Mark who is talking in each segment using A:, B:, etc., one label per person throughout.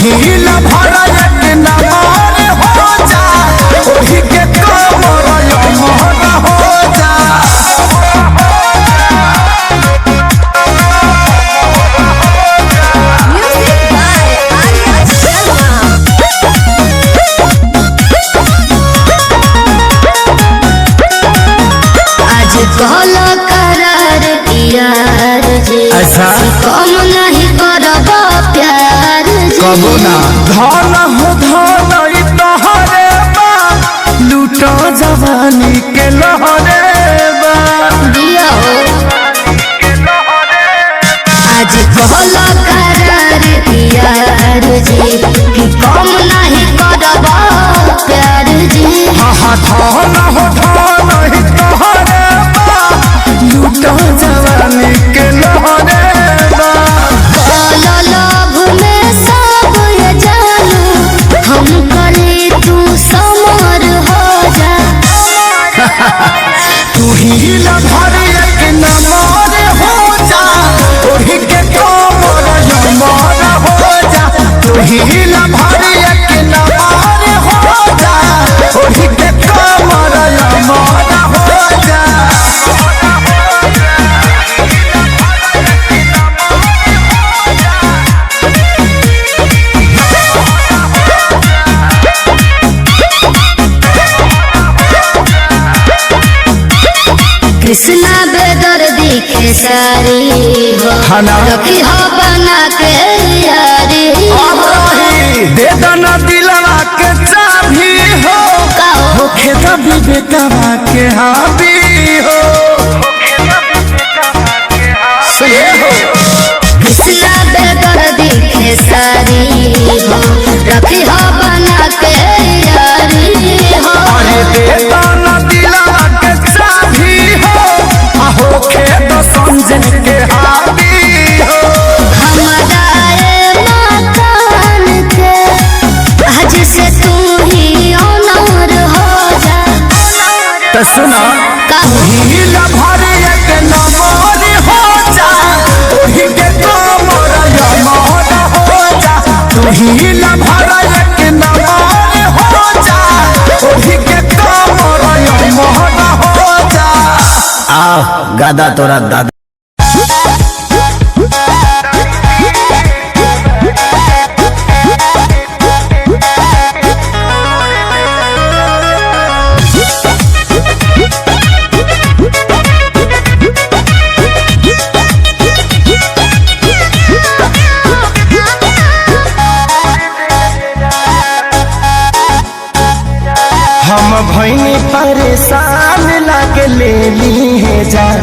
A: ही ला भरा एक नमर हो जा ओही के कमर अमर हो जा।
B: कहलो करार यार जी कम नहीं करब प्यार जी
A: कबो ना धन हो धन तोहरे बा लूटो जवानी के लहरे बा
B: दिया हो आज कहलो करार यार जी कम नहीं करब प्यार जी।
A: हाँ धन हो धन तोहरे लूटो जवानी के लहरे बा।
B: काला लोभ में सब ये जानू हम करे तू समर हो जा।
A: तू ही ला भर एक नमर हो जा ओही के कमर अमर हो जा। तू ही ला भर एक नमर हो जा ओही के कमर अमर हो जा।
B: कृष्णा बेदर दिखे सारी हो रखी हो बना के यारी
A: दे दना दिलवा के चाबी हो होखे दा विवेकवा के हावी हो।
B: कृष्णा बेदर दिखे सारी हो रखी हो बना के यारी हो।
A: अरे दे दना दिलवा के चाबी हो होखे दा संजन के हावी हो।
B: हमारा मकान के आज से तू ही ऑनर हो जा।
A: तो सुना ही ला भर एक नमर हो जा ओही के कमर अमर हो जा। तू ही ला भर एक नमर हो जा ओही के कमर अमर हो जा। आ गादा तोरा दादा हम भईनी परेशान लागे ले ली है जान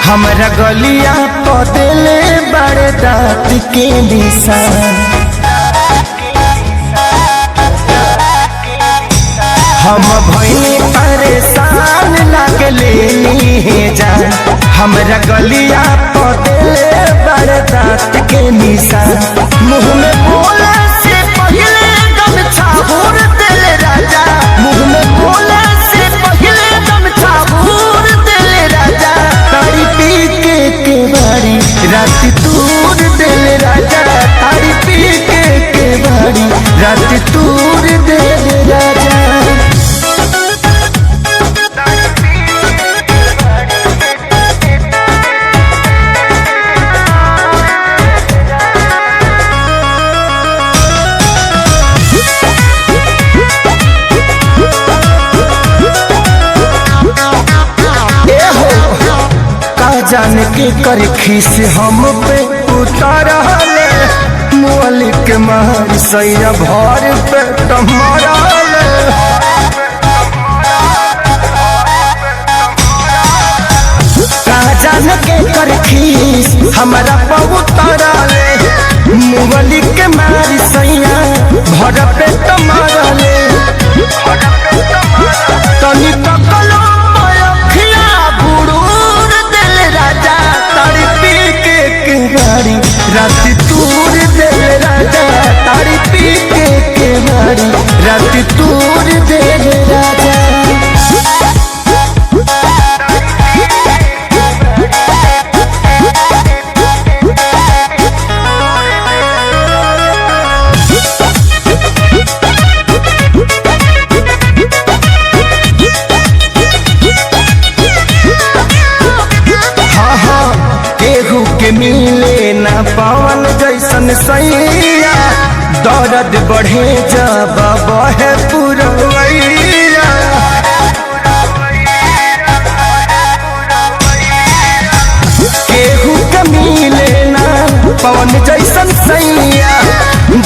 A: हमरा गलिया पतले बड़े दांत के निशान। हम भईनी परेशान लागे ले ली है जान हमरा गलिया पतले बड़े दांत के निशान। मुँह में बोले से पहले गमछा भोर दिल राजा मुँह में बोले से पहले गमछा भोर दिल राजा। तारी पी के बारी रात तूर दिल राजा तारी पी के बारी रात तूर दिल राजा। जान के कर खीस हम पे उतारले मोली के मार सैया भर पे टमराले। जान के कर खीस हमारा पे उतारले मोली के मार सैया भर पे टमराले। तनी तकलो अखिया बुड़ूर दिल राजा तारी पी के बारी रात तूर दिल राजा तारी पी के बारी रात तूर दिल राजा। दर्द बढ़े जब बहे पुरवैया केहू के मिले ना पवन जैसन सैया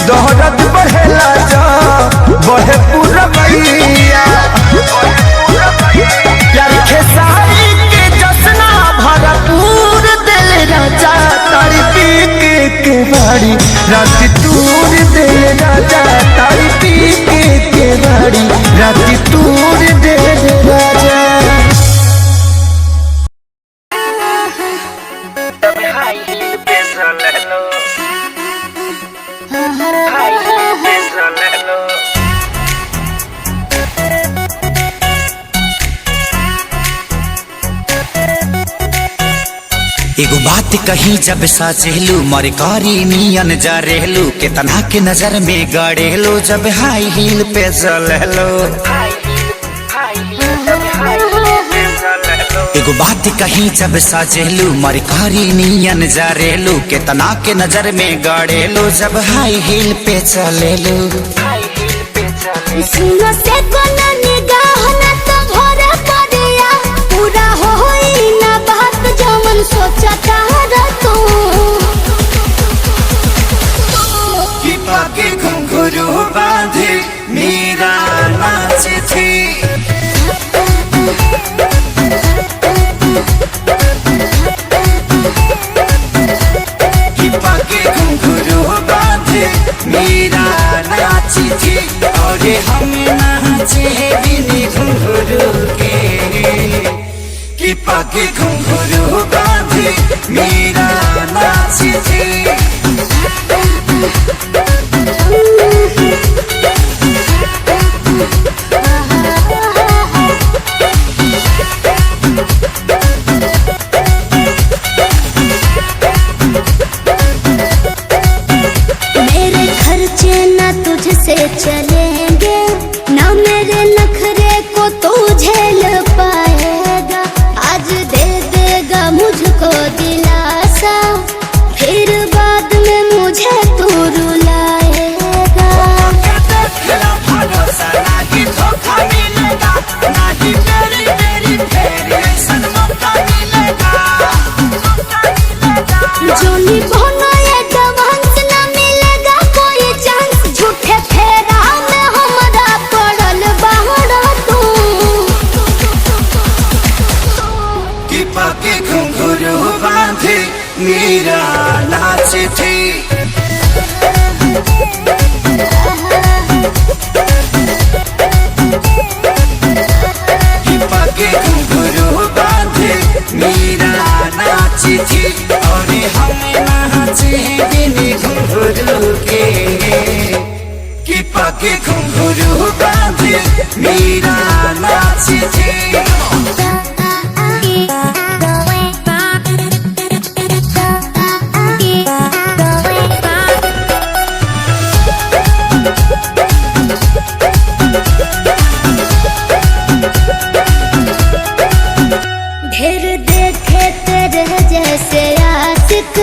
A: दर्द बढ़ेला जब बहे पुरवैया प्यार खेसारी के जसना भरपूर दिल राजा तारी पी के बाड़ी रात तूर दिल राजा तारी पी के बाड़ी रात तूर दिल राजा
C: एगो बात कही जब साचेलू मरे कारी नियन जा रहलू केतना के नजर में गड़ेलू जब हाई हील पे चललो। एगो बात कही जब साचेलू मरे कारी नियन जा रहलू केतना के नजर में गड़ेलू जब हाई हील पे चलेलू।
B: सुनो से कोना निगाह ना तो भरे पड़िया पूरा होई ना बात जमन सोचता रह तू
C: कि पाके घुंघरू बांधे मेरा नाचे थी कि पाके घुंघरू बांधे मेरा नाची थी और हम नाचे बिनी घुंघरू के कि पाके घुंघरू बांधे मेरा नाची थी।
B: मेरे खर्चे ना तुझसे चलेंगे ना मेरे नखरे को तू झेल पाएगा आज दे देगा मुझको दिलासा फिर बाद में मुझे तू रुलाएगा। जोनी बोना ये डबांस ना मिलेगा कोई चांस झूठे फेरा में हमारा पड़ल बाहर तू
C: कि पाके घुंघरू बांधे मेरा नाच थी कि पाके घुंघरू बांधे मेरा नाच थी और हम नाचे बिनी घुंघरू के कि पाके घुंघरू बांधे मेरा नाच थी।
B: ढेर देखे तेरे जैसे आशिक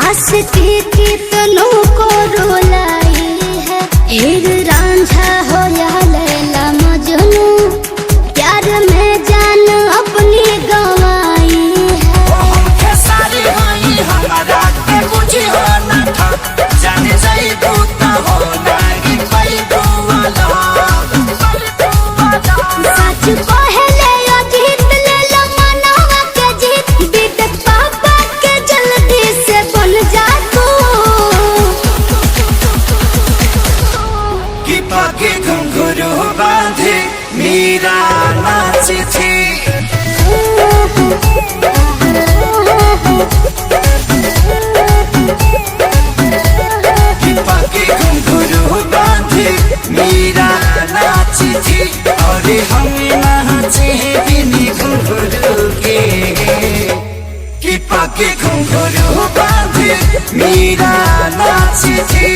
B: आशिकी की तनों को रुलाई है हीर रांझा हो या लैला मजनू प्यार में जान अपनी गंवाई है।
C: सारी होई हमारा के बुझी हो ना था जाने जाई बूता हो नागी कोई दुआला
B: सच पहले यो जीत ले लो मनवा के जीत बीत पापा के जल्दी से बन जा तू
C: कि पाके घुंघरू बांधे मेरा नाच थी कि पाके घुंघरू बांधे मेरा नाच थी और हम नाचे बिनी घुंघरू के कि पाके घुंघरू बांधे मेरा नाच थी।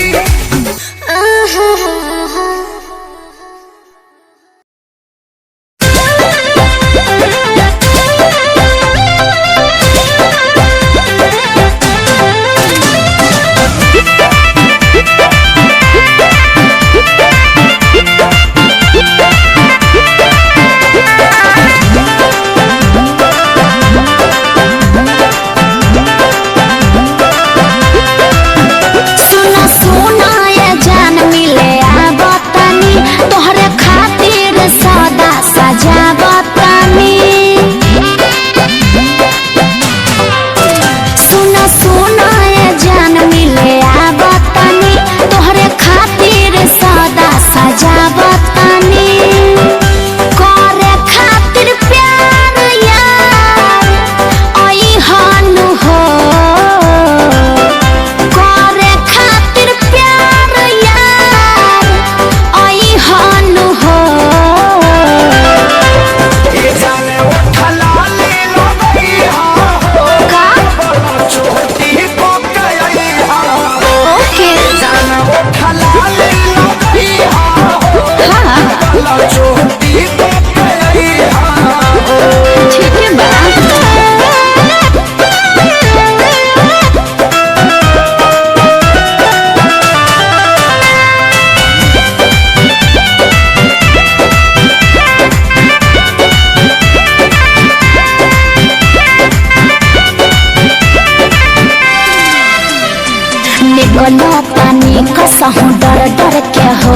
B: निकलो तानी कसहूँ डर डर के हो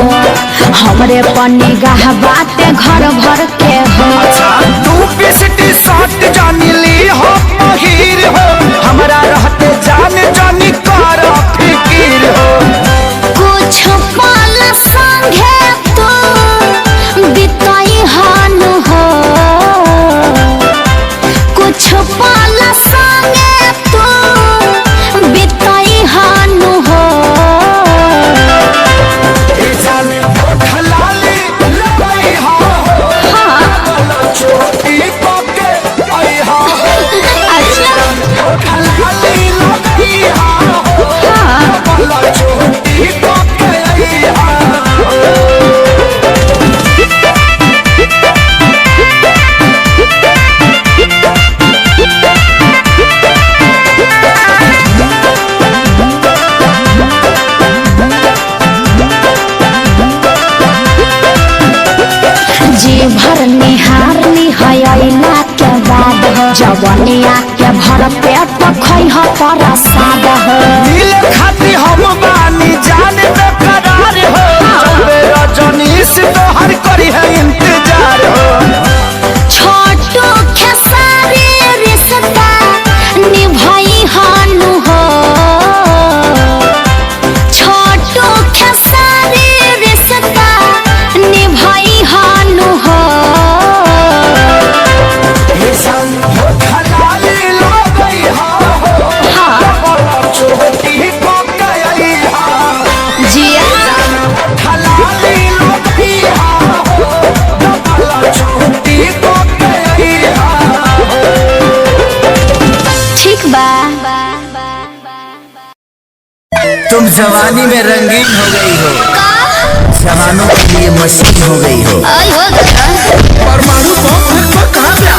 B: हमरे पन्नी गाह बाते घर भर के हो।
A: तू पिसटी साट जानी ली हो हीर हो हमारा रहते जान जानी कर फिकीर हो।
B: कुछ पल संगे तो बिताई हान हो कुछ पल संगे तो बिताई हान हो। जी भर निहार निहयला के बाद हो जवनिया के भर पेट खई हो प्रसाद हो।
A: मिले खाती हम बानी जान बेकरार हो रजनीश तोहर करी है इंतजार हो।
B: छोटू खेसारी रिश्ता निभाई हानु हो छोटू खेसारी रिश्ता निभाई हानु हो। ठीक बा।
C: तुम जवानी में रंगीन हो गई हो जवानों के लिए मशीन हो गई हो। परमाणु बम कहाँ से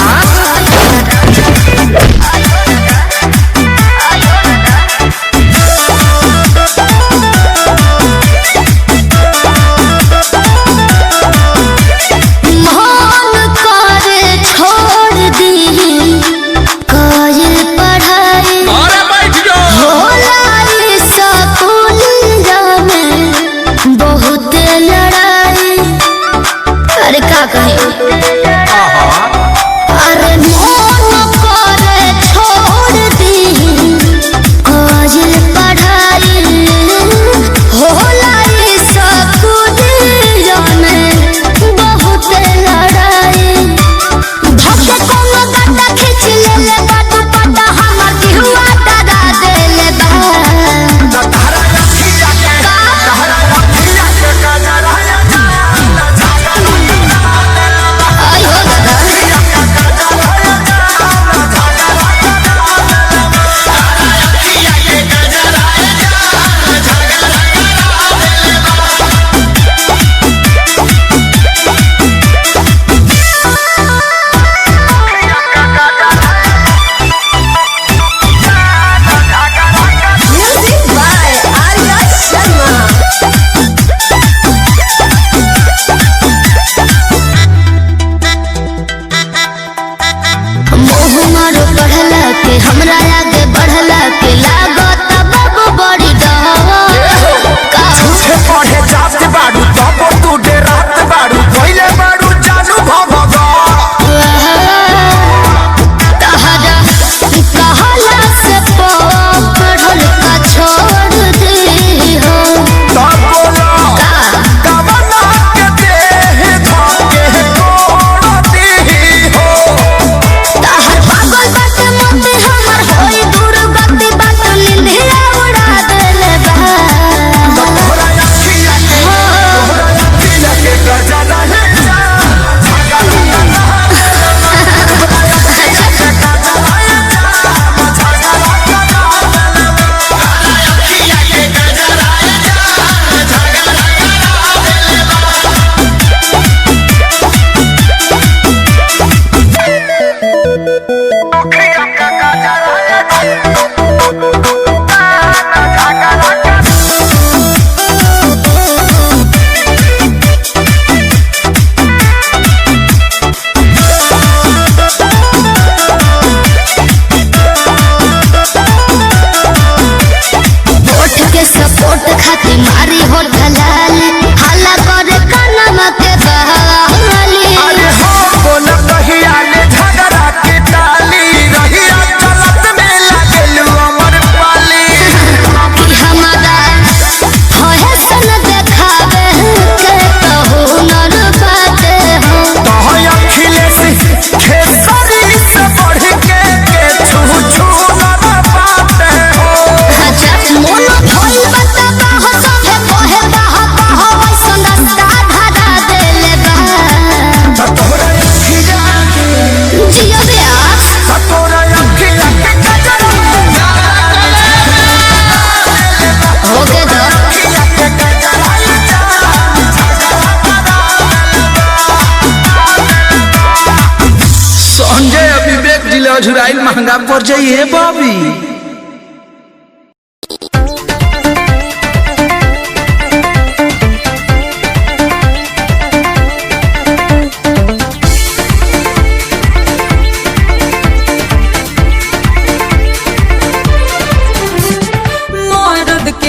C: अझुराइल महंगा पड़ जाइए बाबी।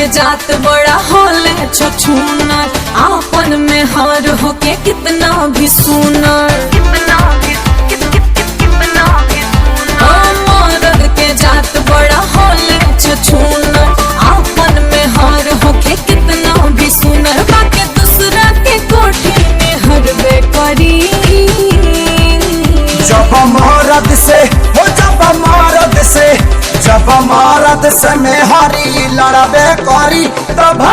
D: जात बड़ा होले छछूनर, आपन में हार होके कितना भी सुनर, मर्द के जात बड़ा होले छछूनर, आपन में हार होके कितना भी सुनर, बाकी दूसरा के कोठी में हरबे करी।
A: जब मरद से हो जब मरद से जब मरद से में हरी लड़बे करी तब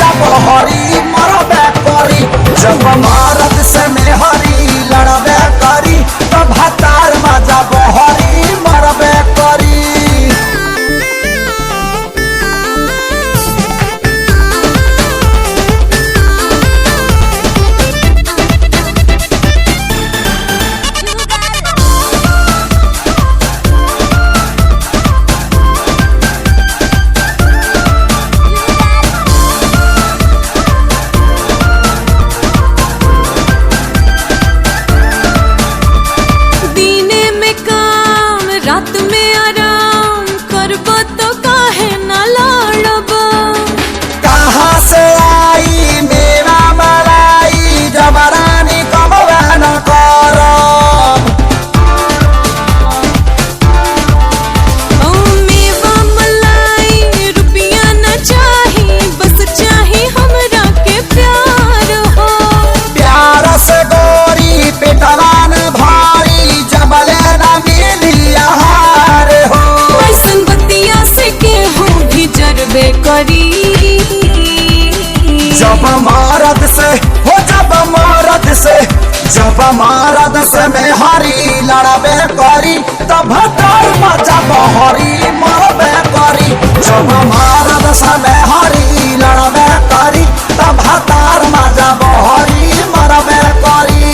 A: जब हरी मरबे करी। जब मरद से में हरी लड़बे करी तब जब हरी मरबे करी। जब मरद से हो जब मरद से जब मरद से में हरी लड़बे करी तब जब हरी मरबे करी। जब मरद से में हरी लड़बे करी तब जब हरी मरबे करी।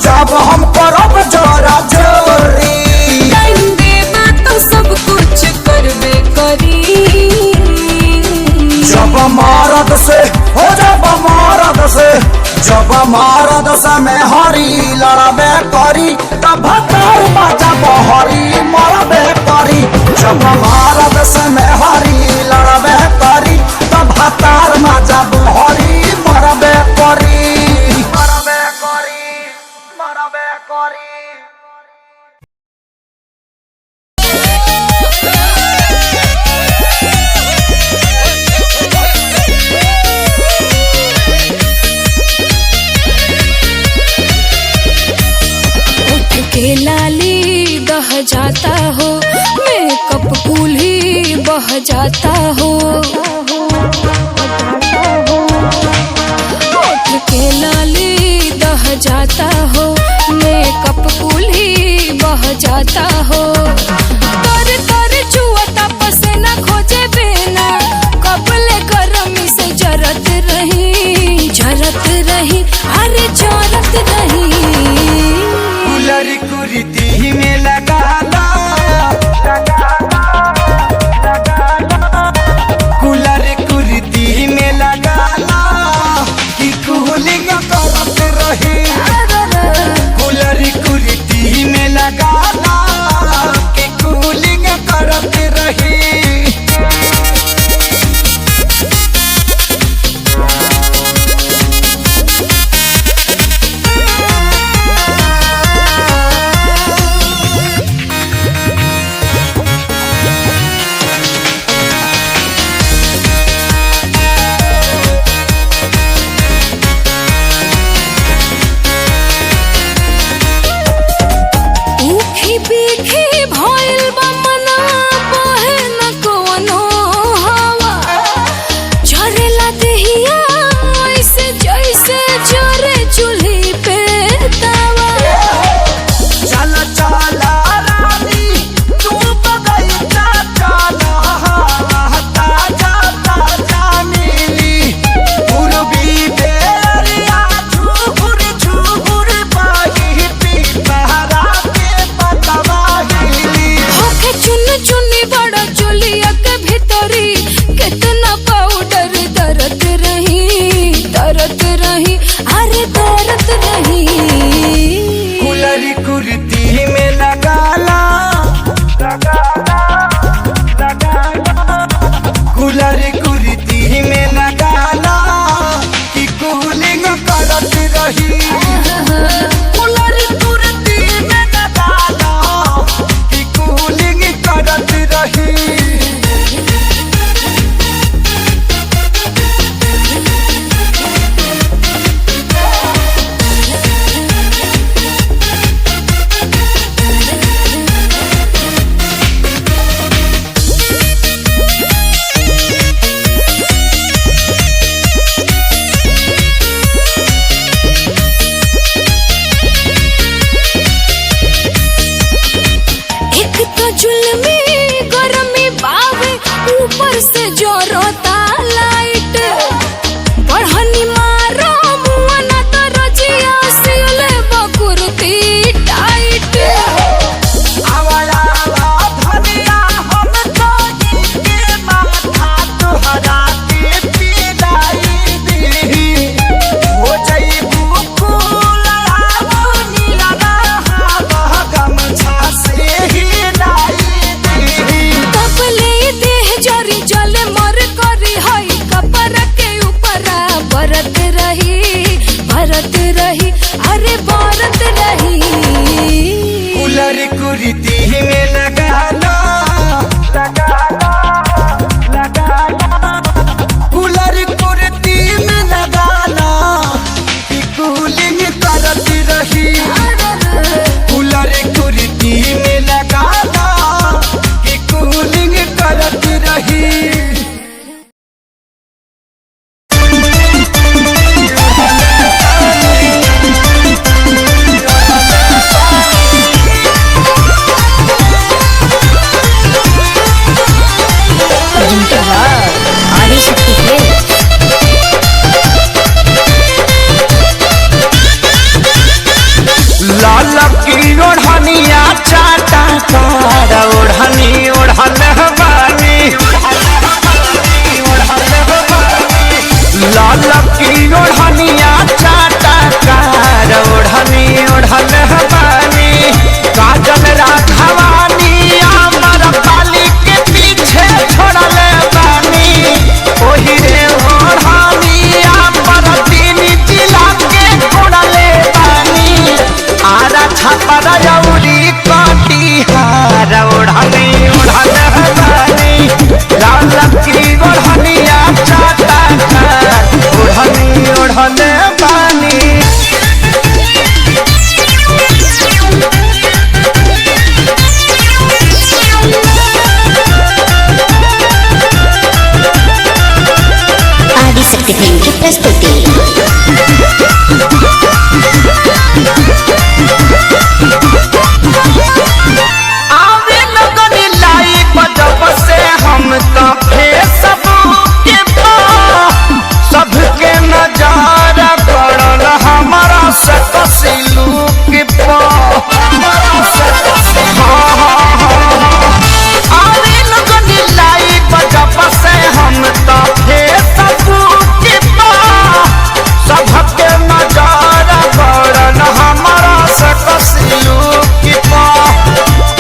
A: जब हम करब जोरा जोरी
D: तो सब कुछ करबे करी।
A: जब मरद से हो जब मरद से जब मरद से में हरी लड़बे करी तब जब हरी मरबे करी। जब मरद से में हरी लड़बे करी तब जब हरी मरबे करी। मरबे करी मरबे करी।
D: के लाली दह जाता हो, मेकअप कूल ही बह जाता हो, होठ के लाली दह जाता हो, मेकअप कूल ही बह जाता हो, तर तर चुअता पसीना खोजे बिना, कपले गरमी से जरत रही अरे जरत रही।
A: कुलरी कुरीति में लगा ला कुलरी कुरीति में लगा ला कि कूलिंग करत रही। कुलरी कुरीति में लगा ला
D: जुल्मी गरमी बावे ऊपर से जोरोता लाइट पढ़नी मारो मुआ ना तो रजिया सिले बकुरती टाइट
A: आवाला धनिया हम तो के माथा तोहरा के पिलाई दी हो जाई बुकुल आवनी लगा गमछा से ही लाई दी
D: कपले देह जरी जले मर करी हई कपर के ऊपरा भरत रही अरे भरत रही
A: कूलर कुर्ती में लगाना कूलर कुर्ती में लगाना कि कूलिंग करत रही कूलर कुर्ती में लगाना कि कूलिंग करत रही लाल की ओढ़निया चाटा कार ओढ़नी ओढ़ल बानी लाल की ओढ़निया चाटा कार ओढ़नी ओढ़ल बानी काजल राघवानी अमर पाली के पीछे छोड़ल बानी ओही रे ओढ़नी अमर तीन जिला के छोड़ल बानी आरा छापर जौरी कटिहार ओढ़नी ओढ़ल बानी लाल की ओढ़निया चाटा ओढ़नी ओढ़ल बानी
B: ఆదిశక్తి ఫిల్మ్ ప్రస్తుతి
A: आवे लगन लाई बजब से हम तो फेसबुक के सबके नजारा पड़ल हमारा सकसिलू के आवे लगन लाई बजब से हम तो फेसबुक के सबके नजारा पड़ल हमारा सकसिलू के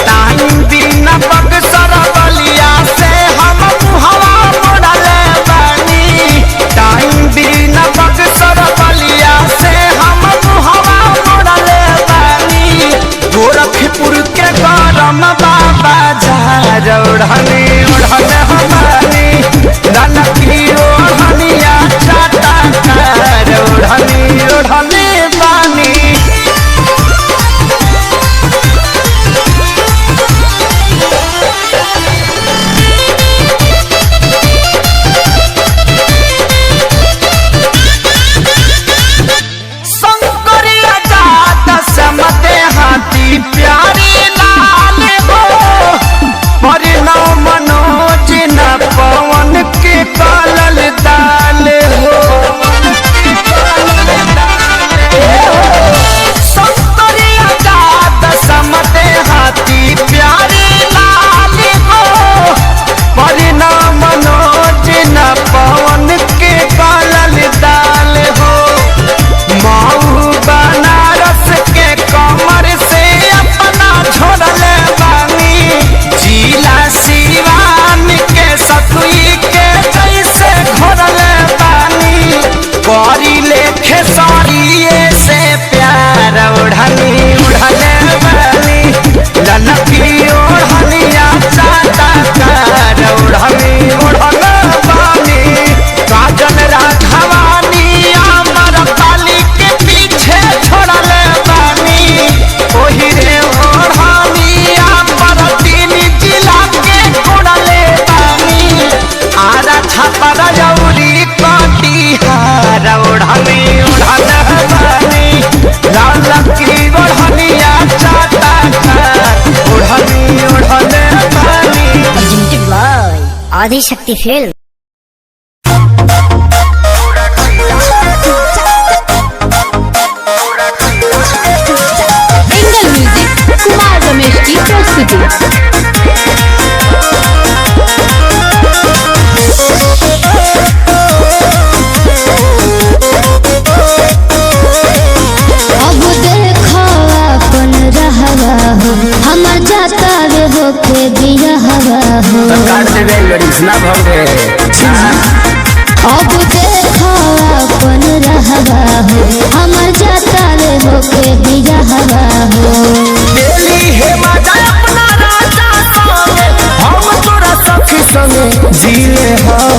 A: टाइम दिन बक्सर बलिया से हम हवा मोड़ल बानी टाइम दिन बक्सर बलिया से हम हवा मोड़ल बानी गोरखपुर के गरम बाबा झार ओढ़नी ओढ़ल हमारी ललकी ओढ़निया चाटा कार ओढ़नी ओढ़ले बानी शंकरिया जात समते हाथी प्यारी लाल हो परिणाम Manoj
B: Adishakti film.
D: Angle music Kumar Ramesh की प्रस्तुति।
B: अब देखो अपन रहवा हो हमर जाता वे हो के दिया हवा हो।
C: काट देवे लड़ीस ना भगे।
B: अब देखो अपन रहवा हो हमर जाता वे हो के दिया हवा हो।
A: दिल्ली है मजा अपना राजा संगे, हम तोरा सखी संगे जीले हाँ।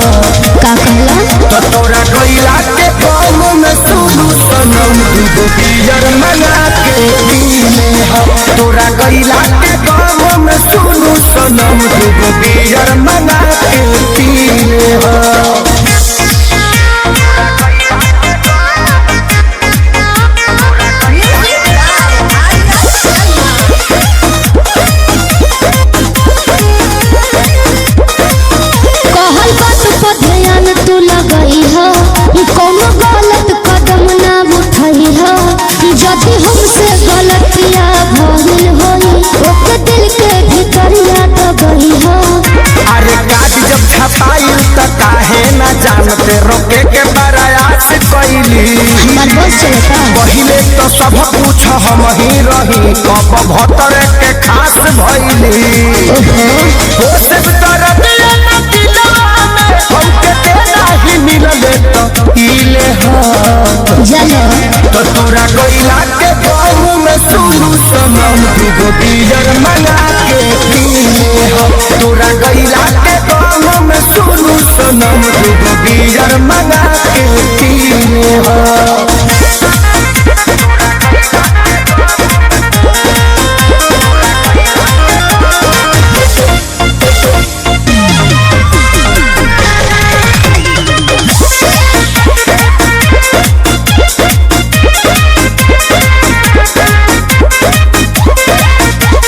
B: का कहला
A: तो तोरा गईला के काम में सुनू सनम दूगो बियर मना के पीले हम। तोरा गईला के काम में सुनू सनम दूगो बियर मना के पीले हम।
B: कहल बात पर ध्यान तू लगई हो कोनो गलत कदम ना उठई हो। यदि हमसे गलतिया भइल होई ओके दिल के भीतरिया दबई हो।
A: अरे काज जब छपाई त काहे ना जानते रोके के प्रयास कैली।
B: हमार बस चलता
A: पहिले तो सब कुछ हम ही रही, कब भतर के खास भइली। हो सब तरह दिया ना दिलवा में, हमके देना ही मिलले तो इले हाँ।
B: जानो
A: तो तोरा गईला के गाँव में सुनू सनम दूगो बियर मना के पीले हम। तोरा गईला के गाँव में सुनू सनम दूगो बियर मना के पीले हम।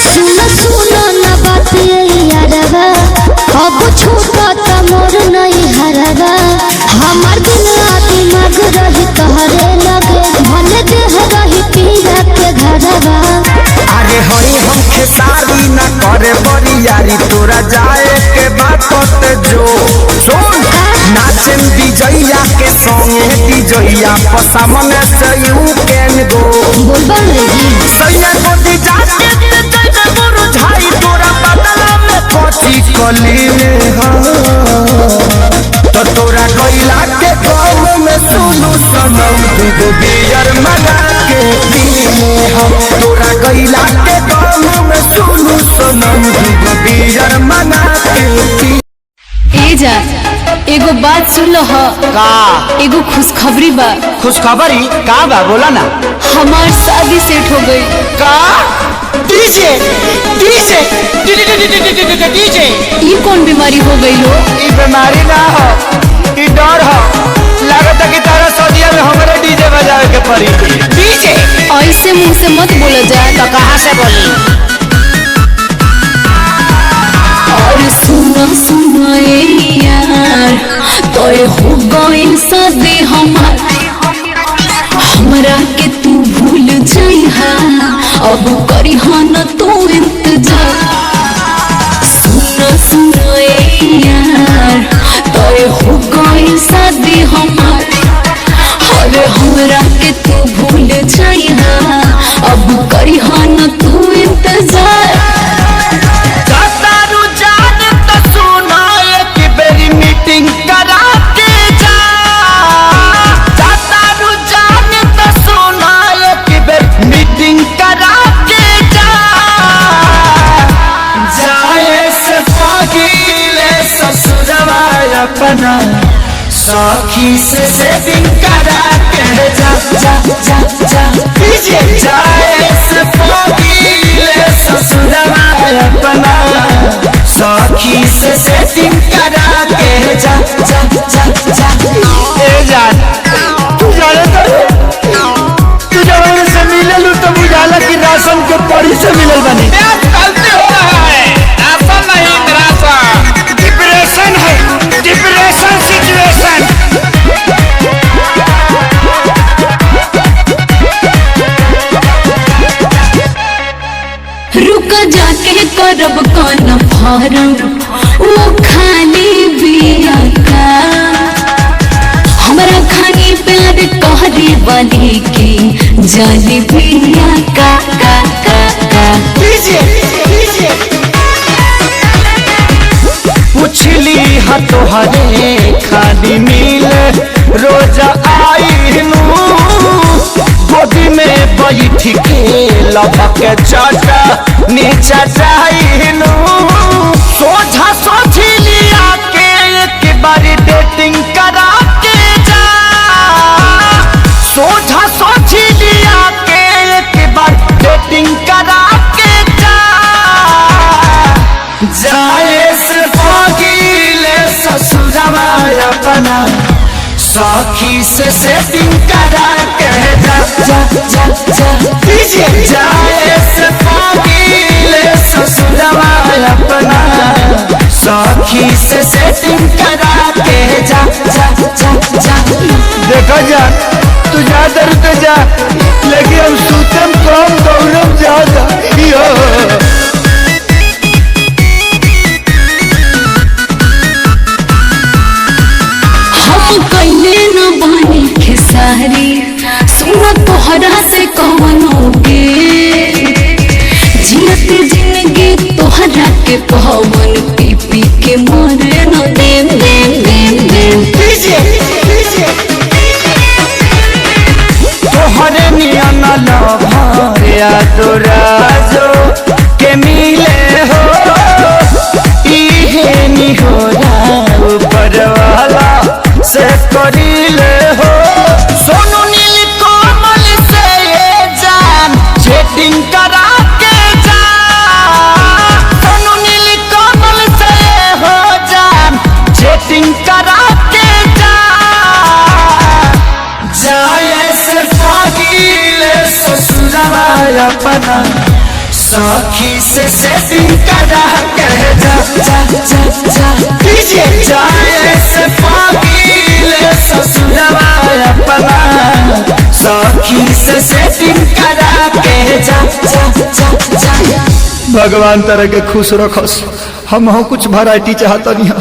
B: सुनो सुनो ना बात ये यारवा अब छूटा त मोर नहीं हरवा। हमार दिन दिमाग रही तहरे लगे भले देह रही पीरा के घरवा।
A: अरे हई हम खेसारी ना करे बड़ी यारी, तोरा जाए के बात ते जो सुन। नाचन डीजैया के संगे डीजैया सामने से यू कैन गो।
B: बोलबम रे जी
A: सैया गोदी जाके ते जैसे मुरझाई, तोरा बदला में कथी कलीले हाँ। तो तोरा गईला के गाँव में सुनू सनम दूगो बियर मना के पीले हम। तोरा गईला के गाँव में सुनू सनम दूगो बियर मना के पीले।
D: ए जा एगो बात सुन लो ह
C: का
D: एगो खुशखबरी बा।
C: खुशखबरी का बा बोला ना।
D: हमार शादी सेट हो गई।
C: का डीजे डीजे डीजे
D: ये कौन बीमारी हो गई हो?
C: ई बीमारी ना हो, ई डर हो। लागत है कि तारा सदिया में हमारे डीजे बजावे के पड़ी। डीजे
D: ऐसे मुंह से मत बोला जाए।
C: तो कहाँ से बोली?
D: और सुनो सुनो ए यार तो हो गई शादी हमार, हमरा के तू भूल जाइहा अब करी न तू इंतजार। सुनो सुनो ए यार तो हो गई शादी हमार, अरे हमरा के तू भूल जाइहा अब करी न तू इंतजार।
A: तारू जान तो सुना एक बेरी मीटिंग करा के जा। तारू जान तो सुना एक बेरी मीटिंग करा के जा। जाए से पगीले ससुरवा अपना सखी से सेटिंग करा के जा जा जा जा। डीजे जाए से पगीले ससुरवा अपना सखी से सेटिंग करा के जा जा जा जा।
C: ए जान तू जाने तू जब से मिलल तो बुझाला कि राशन के पड़ी से मिलल बनी।
A: गलती हो रहा है, राशन नहीं राशन डिप्रेशन है।
D: भरम वो खाली बिया का हमरा खानी प्यार कहरी वाली की जाली बिया का
A: पुछली हा तोहरे खाली मिल रोज आई गोदी में बैठ के लभक चाटा नीचा जाइनु सोझा सोची लिया के एक बार डेटिंग करा के जा सोझा सोची लिया के एक बार डेटिंग करा के जा जाए से भागीले ससुरवा अपना सखी से सेटिंग करा के जाए से भागीले ससुरवा अपना सखी से सेटिंग करा के जा देखो जा तू ज्यादा रुक जा लेकिन हम सूतम कम दौड़म ज्यादा
D: कैले न बनी खेसारी सुना तोहरा से कवनो के जियत जिंदगी तोहरा के पवन पी पी के मरे न देम
A: तोहरे नियन लभरिया तोराजो के मिले हो इहे निहोरा ऊपर वाला से करीले हो सोनू नील कोमल से ये जान चैटिंग करा के जा सोनू नील कोमल से ये हो जान चैटिंग करा के जा जाए से भागीले ससुरवा अपना सखी से सेटिंग करा के जाए से भागीले ससुरवा अपना सखी से सेटिंग करा के जा भगवान तरह के खुश रखस हम कुछ वैरायटी चाहता नहीं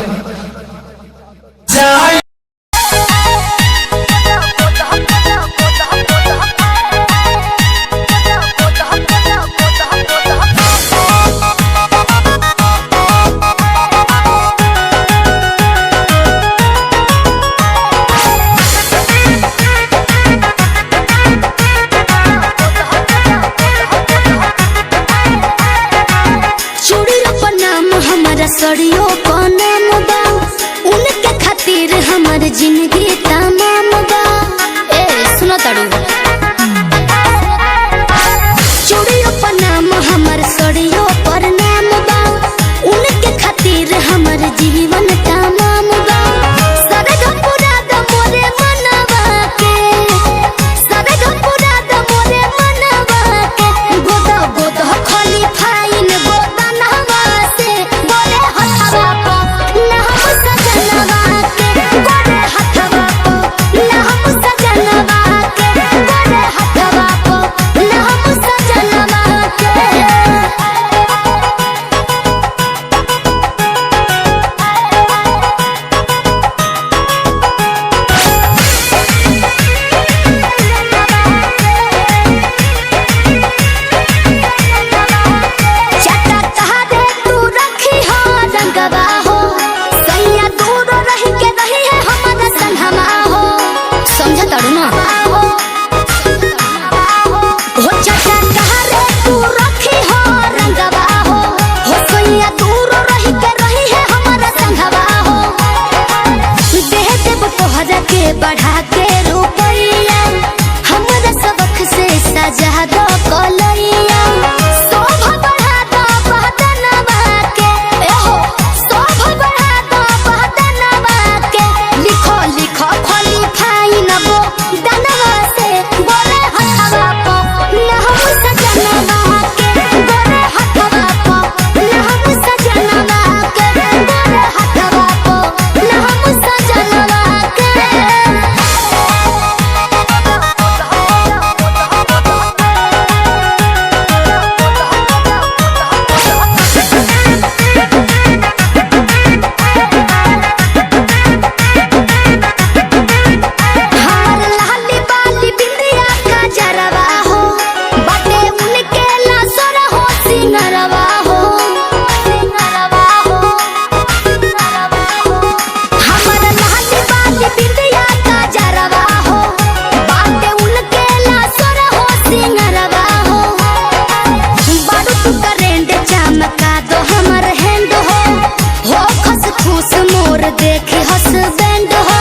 B: सड़ियों को नाम बा उनके खातिर हमार जिंदगी तमाम बा ए सुनो तड़ू चूड़ियों पर नाम हमार सड़ियों पर नाम बा उनके खातिर हमार जीवन तमाम बा सरग पूरा द मोरे मनवा के सरग पूरा द मोरे मनवा के गोदा गोदा खाली फाइन गोदा नहवा से बोले हथवा को ना हम सजनवा के बोले हथवा को ना हम सजनवा के बोले हथवा को ना हम सजनवा के देखी हस्बैंड हो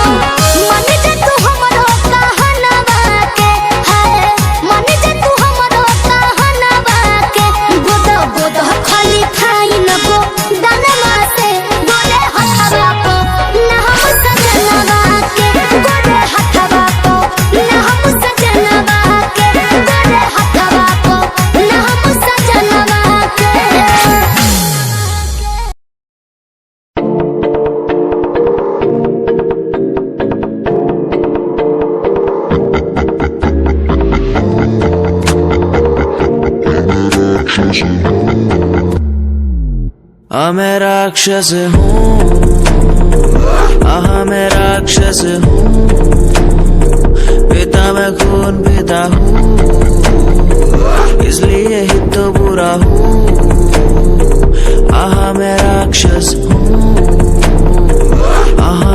B: मन जे तू हमरो कहनवा के है मन जे तू हमरो कहनवा के गोदा गोदा खाली खाई न गो दानवा से गोरे हथवा को न हम सजनवा के गोरे हथवा को न हम सजनवा के गोरे हथवा को न हम सजनवा के
E: मैं राक्षस हूँ, मैं राक्षस हूँ, पिता मैं खून पिता हूँ, इसलिए ही तो बुरा हूँ। मैं राक्षस हूँ,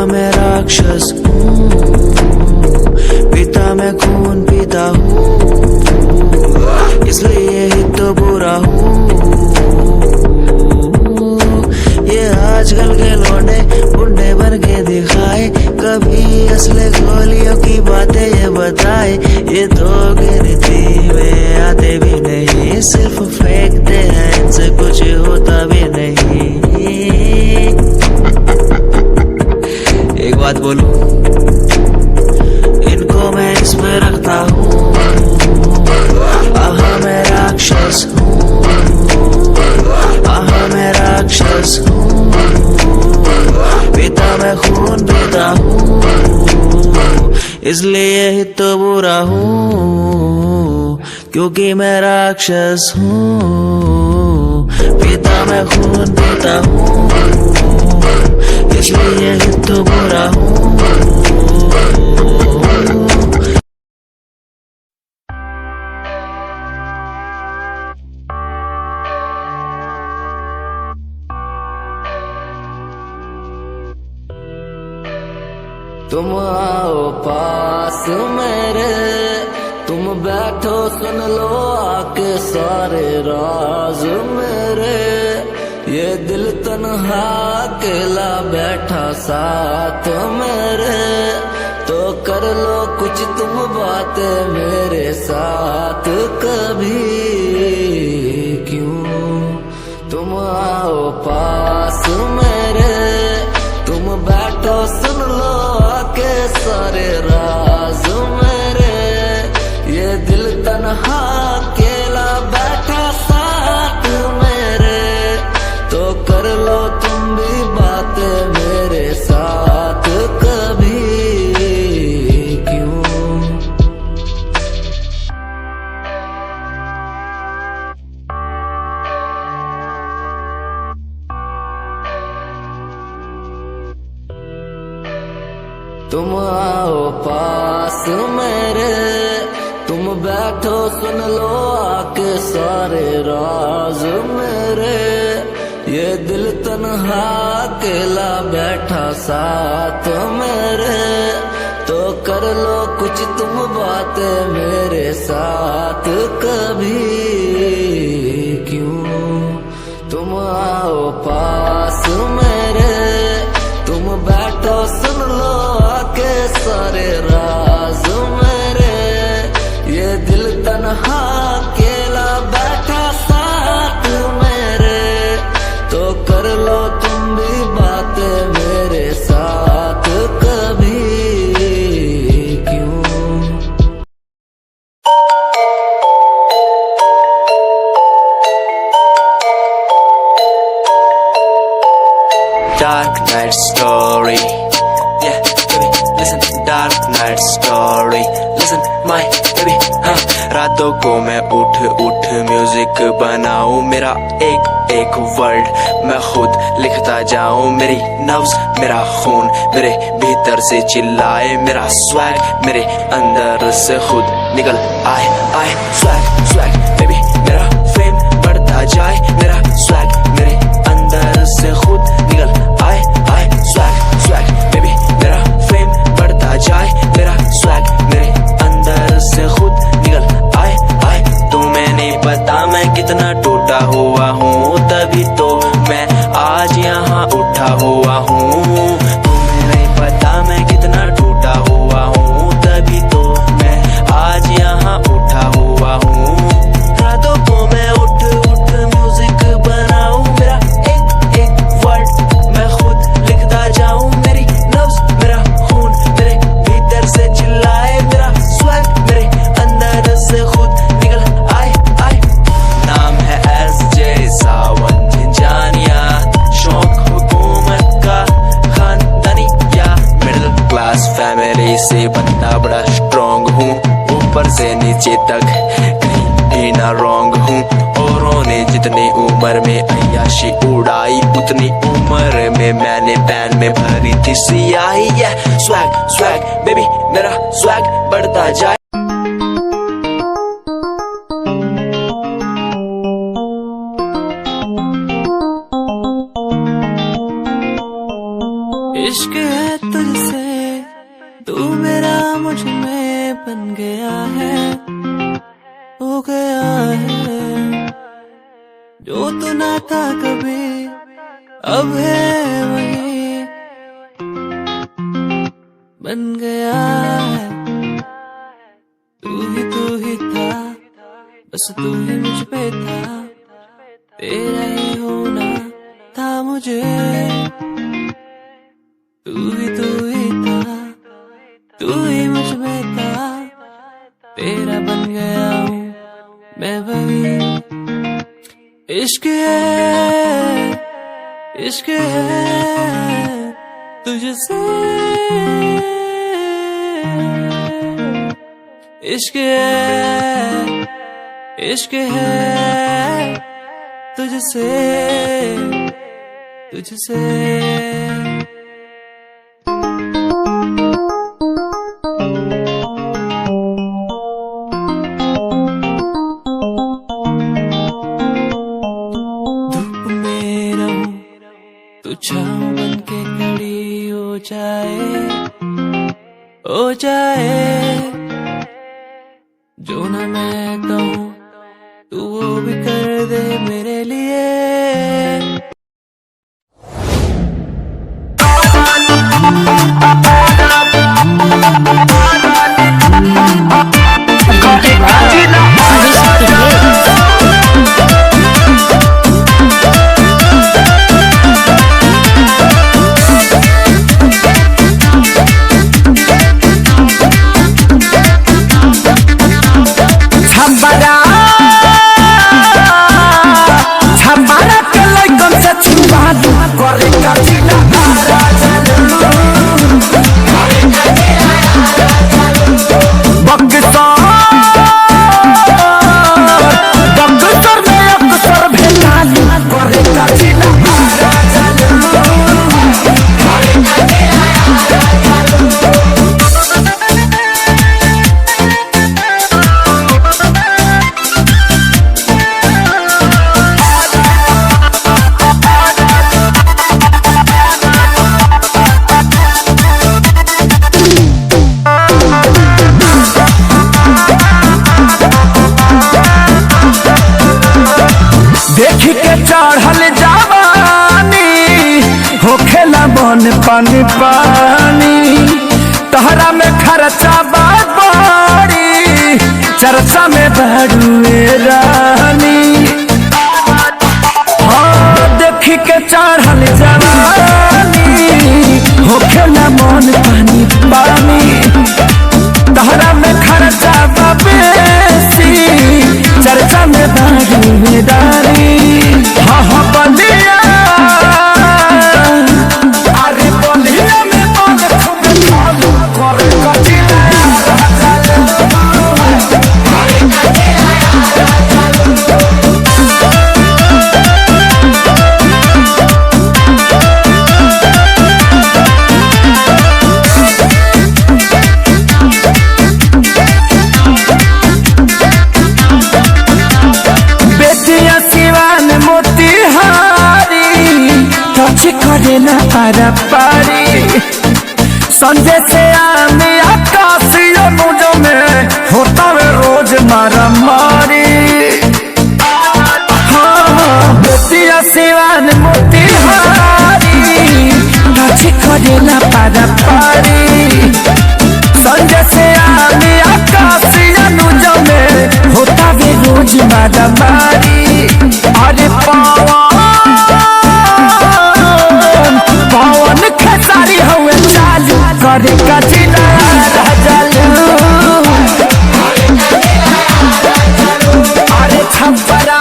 E: मैं राक्षस हूँ, पिता मैं खून पिता हूँ, इसलिए ही तो बुरा हूँ। ये आजकल के लौंडे बुढ़े बन के दिखाए, कभी असले गोलियों की बातें ये बताए। ये तो गिनती में आते भी नहीं, सिर्फ फेंकते हैं, इनसे कुछ होता भी नहीं। एक बात बोलूं, इनको मैं इसमें रखता हूँ। मैं राक्षस हूँ, मैं राक्षस हूँ, पिता मैं खून पिता हूँ, इसलिए ही तो बुरा हूँ, क्योंकि मैं राक्षस हूँ। पिता मैं खून पिता हूँ, इसलिए ही तो बुरा हूँ। तुम आओ पास मेरे, तुम बैठो सुन लो आके सारे राज मेरे। ये दिल तन्हा अकेला बैठा साथ मेरे, तो कर लो कुछ तुम बातें मेरे साथ कभी। क्यों तुम आओ पास मेरे, तुम बैठो सुन लो आके सारे राज मेरे। ये दिल तन्हा अकेला बैठा साथ मेरे, तो कर लो तुम भी बातें मेरे साथ कभी। क्यों तुम आओ पास मेरे, तुम बैठो सुन लो आके सारे राज मेरे। ये दिल तन्हा अकेला बैठा साथ मेरे, तो कर लो कुछ तुम बातें मेरे साथ कभी। क्यों तुम आओ पास मेरे, तुम बैठो सुन लो आके सारे राज मेरे। ये दिल तन्हा अकेला बैठा साथ मेरे, तो कर लो तुम भी बातें मेरे साथ कभी। क्यों Dark night story, yeah, baby, listen, dark night story, listen, my baby, हाँ। रातों को मैं उठ उठ म्यूजिक बनाऊं, मेरा एक एक वर्ड मैं खुद लिखता जाऊं। मेरी नब्ज मेरा खून मेरे भीतर से चिल्लाए, मेरा स्वैग मेरे अंदर से खुद निकल आए आए। स्वैग स्वैग बेबी, मेरा फेम बढ़ता जाए, मेरा स्वैग मेरे अंदर से खुद निकल आए आए। स्वैग स्वैग बेबी, मेरा फेम बढ़ता जाए, मेरा स्वैग मेरे अंदर से खुद निकल आए आए। तुम्हें नहीं पता मैं कितना टूटा हुआ हूँ, तभी तो मैं आज यहाँ उठा हुआ हूँ। आगे तक कहीं भी ना रॉन्ग हूँ। औरों ने जितनी उम्र में अय्याशी उड़ाई उतनी उम्र में मैंने पैन में भरी थी सियाही। स्वैग स्वैग बेबी मेरा स्वैग बढ़ता जाए।
F: इश्क है तुझसे तू मेरा मुझ में बन गया है, हो गया है। जो तू ना था कभी अब है वही बन गया है। तू ही था बस तू ही मुझ पे था, तेरा ही होना था मुझे। तू ही था, तू ही मुझ में था, तेरा बन गया हूँ मैं वही। इश्क है तुझसे, इश्क है तुझसे छाँव बन के खड़ी हो जाए। जो ना मैं कहूँ तू वो भी कर दे मेरे लिए।
A: देखी के चढ़ल जवानी होखेला मन पानी पानी, तहरा में खर्चा बड़ी चर्चा में बड़ुए रानी। हाँ देखी के चढ़ल जवानी होखेला मन पानी पानी, तहरा में खर्चा बेसी चर्चा में दारी। हाँ बलिया अरे बलिया में मन खूब चालू करे कचिला। करे ना पारा पारी संजय से आने आकाशीय मुझ में होता है रोज मारा मारी। हाँ बेटिया सिवान मोतिहारी करे ना पारा पारी संजय से आने आकाशीय मुझ में होता है रोज मारा मारी। अरे पवन खेसारी हुए चालू करे कचिला राजलू। अरे छपरा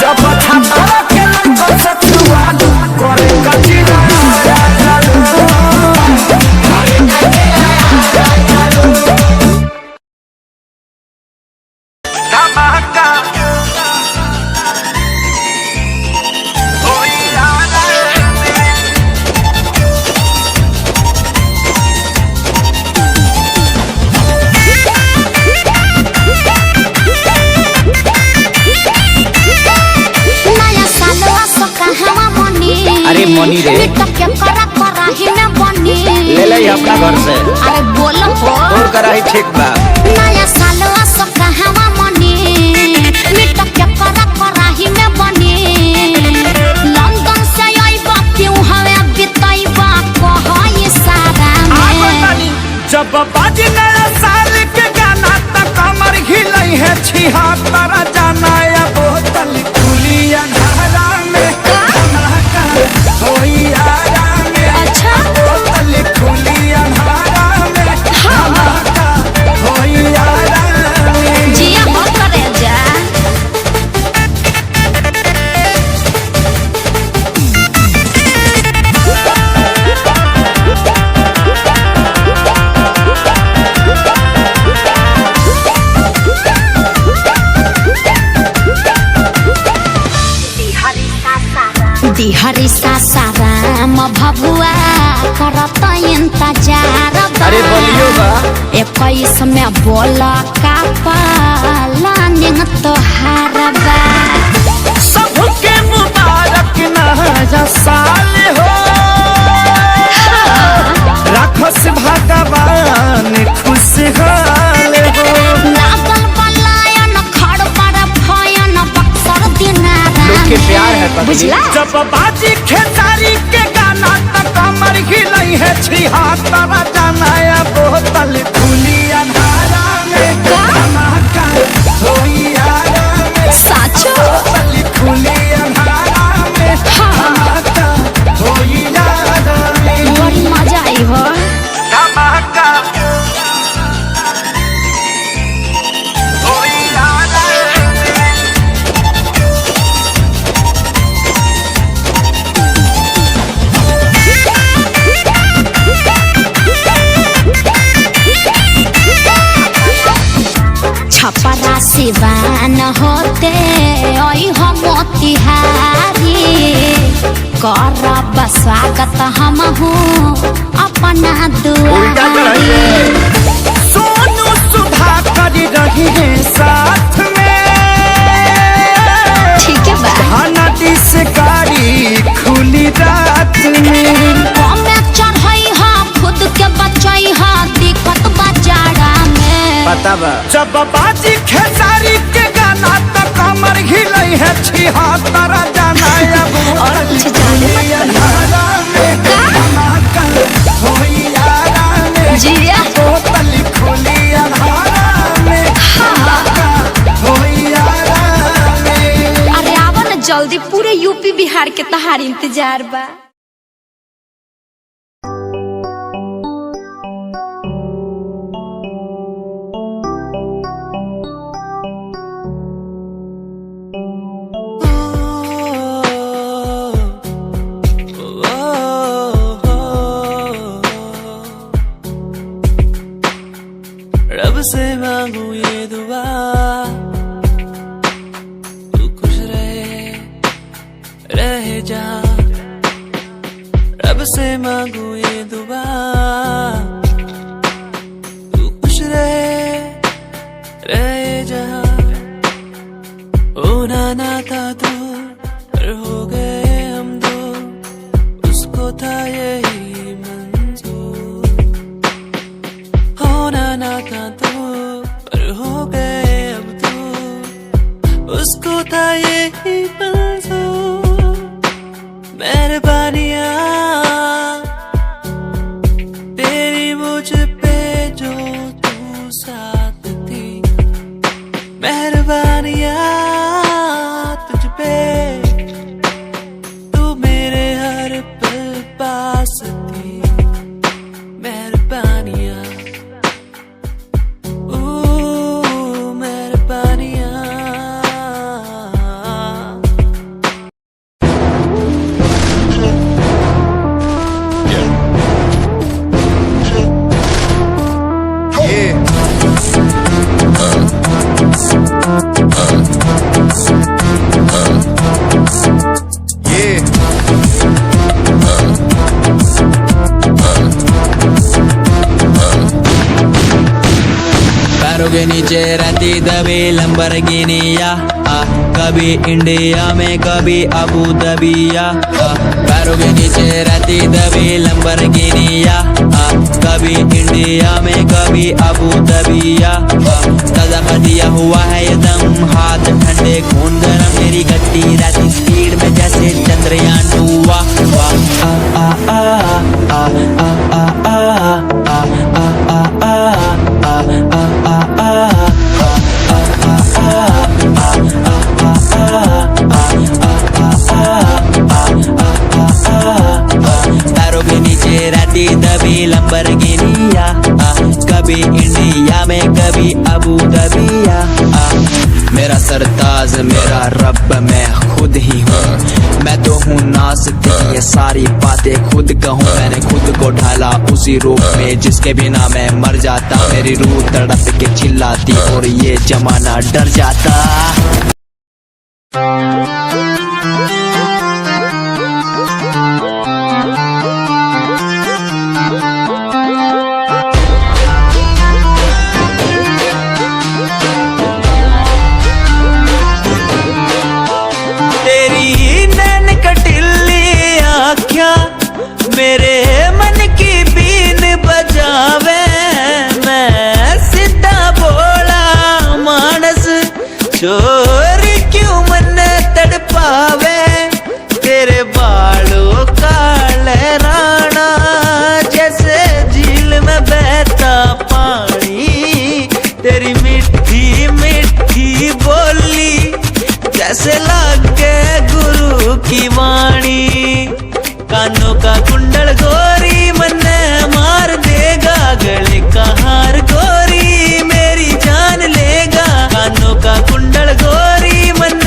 A: जब छपरा के
C: बनी रे।
B: मिट के करा कराही में बनी।
C: ले ले अपना घर से।
B: अरे बोलो हो।
C: और कराही ठीक बा।
B: नया सालवा सब कहवा मनी। मिट के करा कराही में बनी। लंदन से आइबा क्यों हवे बिताइबा कहो ये सारा में।
A: जब बाजी नया साल के गाना त कमर हिलई है छिहत्तर जाना या बोतल खुली अंधारा में धमाका होई आरा में।
B: अच्छा
A: बोतल खुली अंधारा में धमाका होई आरा में।
B: जिया हो करे जा। बिहारी सासाराम भभुआ करत इंतजार बा।
C: अरे बोलियो बा।
B: 21 में बोला का पालानिंग तोहार बा।
A: सबके मुबारक नया साल हो। राखस भगवान खुशहाल हो।
B: लागल बलायन खड़ पर भयन बक्सर दिनारा
C: लोग के प्यार है पगली।
B: बुझला।
A: जब बाजी खेसारी के गाना त कमर हिलई है छिहत्तर जाना या बोतल खुली अंधारा में धमाका होई आरा में।
B: साचो
A: बोतल खुली अंधारा में धमाका होई आरा में।
B: बड़ी मजा आई हो।
A: धमाका होई आरा में।
B: छपरा सिवान होते ओई हम मोतिहारी करब स्वागत हम हूँ अपना
C: उल्टा चढ़ाई
B: दुआरी।
C: है।
A: सोनू सुधा कर रही है साथ में।
B: ठीक है बा।
A: नदी से गाड़ी खुली रात में।
B: कमे चढ़ई हा खुद के बचई हा दिक्कत बाजारा में।
C: पता बा।
A: जब बाजी खेसारी के गाना त कमर हिलई है छिहत्तर जाना या
B: और कुछ जाने मत
A: अंधारा में धमाका होई आरा में।
B: जिया।
A: बोतल खुली अंधारा में धमाका होई आरा में।
B: अरे आवा न जल्दी, पूरे यूपी बिहार के तहार इंतजार बा।
F: रब से मांगू ये दुआ तू खुश रहे जा। रब से मांगू ये दुआ तू खुश रहे जा। होना ना था तू पर हो गए हम दो, उसको था यही मंजूर। होना ना था तू पर हो गए अब तू, उसको था यही मंजूर। मेहरबानियाँ तेरी मुझ पे जो तू साथ थी, मेहरबानियाँ तुझ पे तू मेरे हर पल पास थी। मेहरबानियाँ मेहरबानियाँ। पैरों के नीचे रहती दबी लंबरगिनिया कभी इंडिया में कभी अबू दबिया पैरों के नीचे रहती दबी लंबरगिनिया कभी इंडिया में कभी अबू दबिया ताज़ा दिया हुआ है ये दम हाथ ठंडे खून गरम मेरी गट्टी रहती स्पीड में जैसे चंद्रयान 2 वाह वाह आ आ आ आ आ आ पैरों के नीचे रहती दबी लंबरगिनिया कभी इंडिया में कभी अबू दबिया मेरा सरताज मेरा रब मैं खुद ही हूँ मैं तो हूँ नास्तिक ये सारी बातें खुद कहूँ मैंने खुद को ढाला उसी रूप में जिसके बिना मैं मर जाता मेरी रूह तड़प के चिल्लाती और ये जमाना डर जाता मेरे मन की बीन बजावे मैं सीधा बोला मानस चोरी क्यों मन तड़पावे तेरे बालों का लहराना जैसे झील में बहता पानी तेरी मीठी मीठी बोली जैसे लागे गुरु की वाणी कानों का कुंडल गोरी मन मार देगा गले का हार गोरी मेरी जान लेगा कानों का कुंडल गोरी मन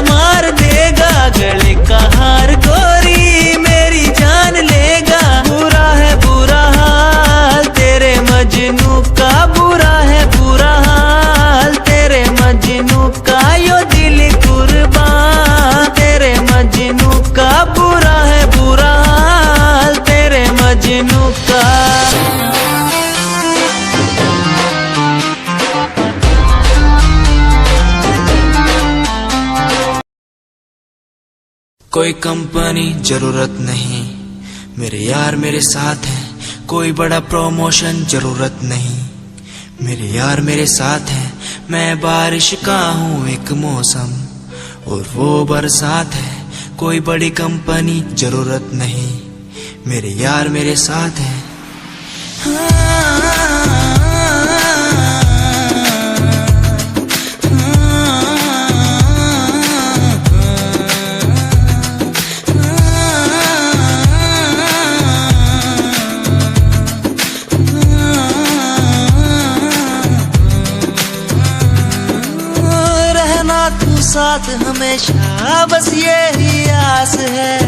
F: मार देगा गले का हार गोरी मेरी जान लेगा बुरा है बुरा हाल तेरे मजनू का बुरा है बुरा हाल तेरे मजनू का यो दिल कुर्बान तेरे मजनू का बुरा है बुरा मजनू का कोई कंपनी जरूरत नहीं मेरे यार मेरे साथ हैं कोई बड़ा प्रमोशन जरूरत नहीं मेरे यार मेरे साथ हैं मैं बारिश का हूँ एक मौसम और वो बरसात है कोई बड़ी कंपनी जरूरत नहीं मेरे यार मेरे साथ हैं रहना तू साथ हमेशा बस यही आस है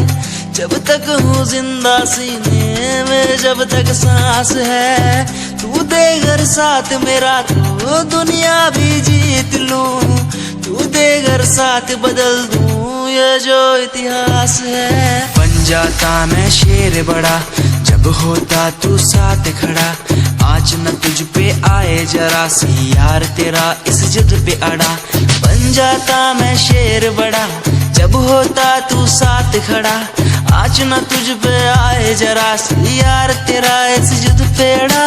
F: जब तक हूँ जिंदा सीने में जब तक सांस है तू दे घर साथ मेरा तो दुनिया भी जीत लूं तू दे घर साथ बदल दूं ये जो इतिहास है बन जाता मैं शेर बड़ा जब होता तू साथ खड़ा आज न तुझ पे आए जरा सी यार तेरा इस जिद पे अड़ा बन जाता मैं शेर बड़ा जब होता तू साथ खड़ा आज न तुझ पे आए जरा सी यार तेरा इस जिद पे अड़ा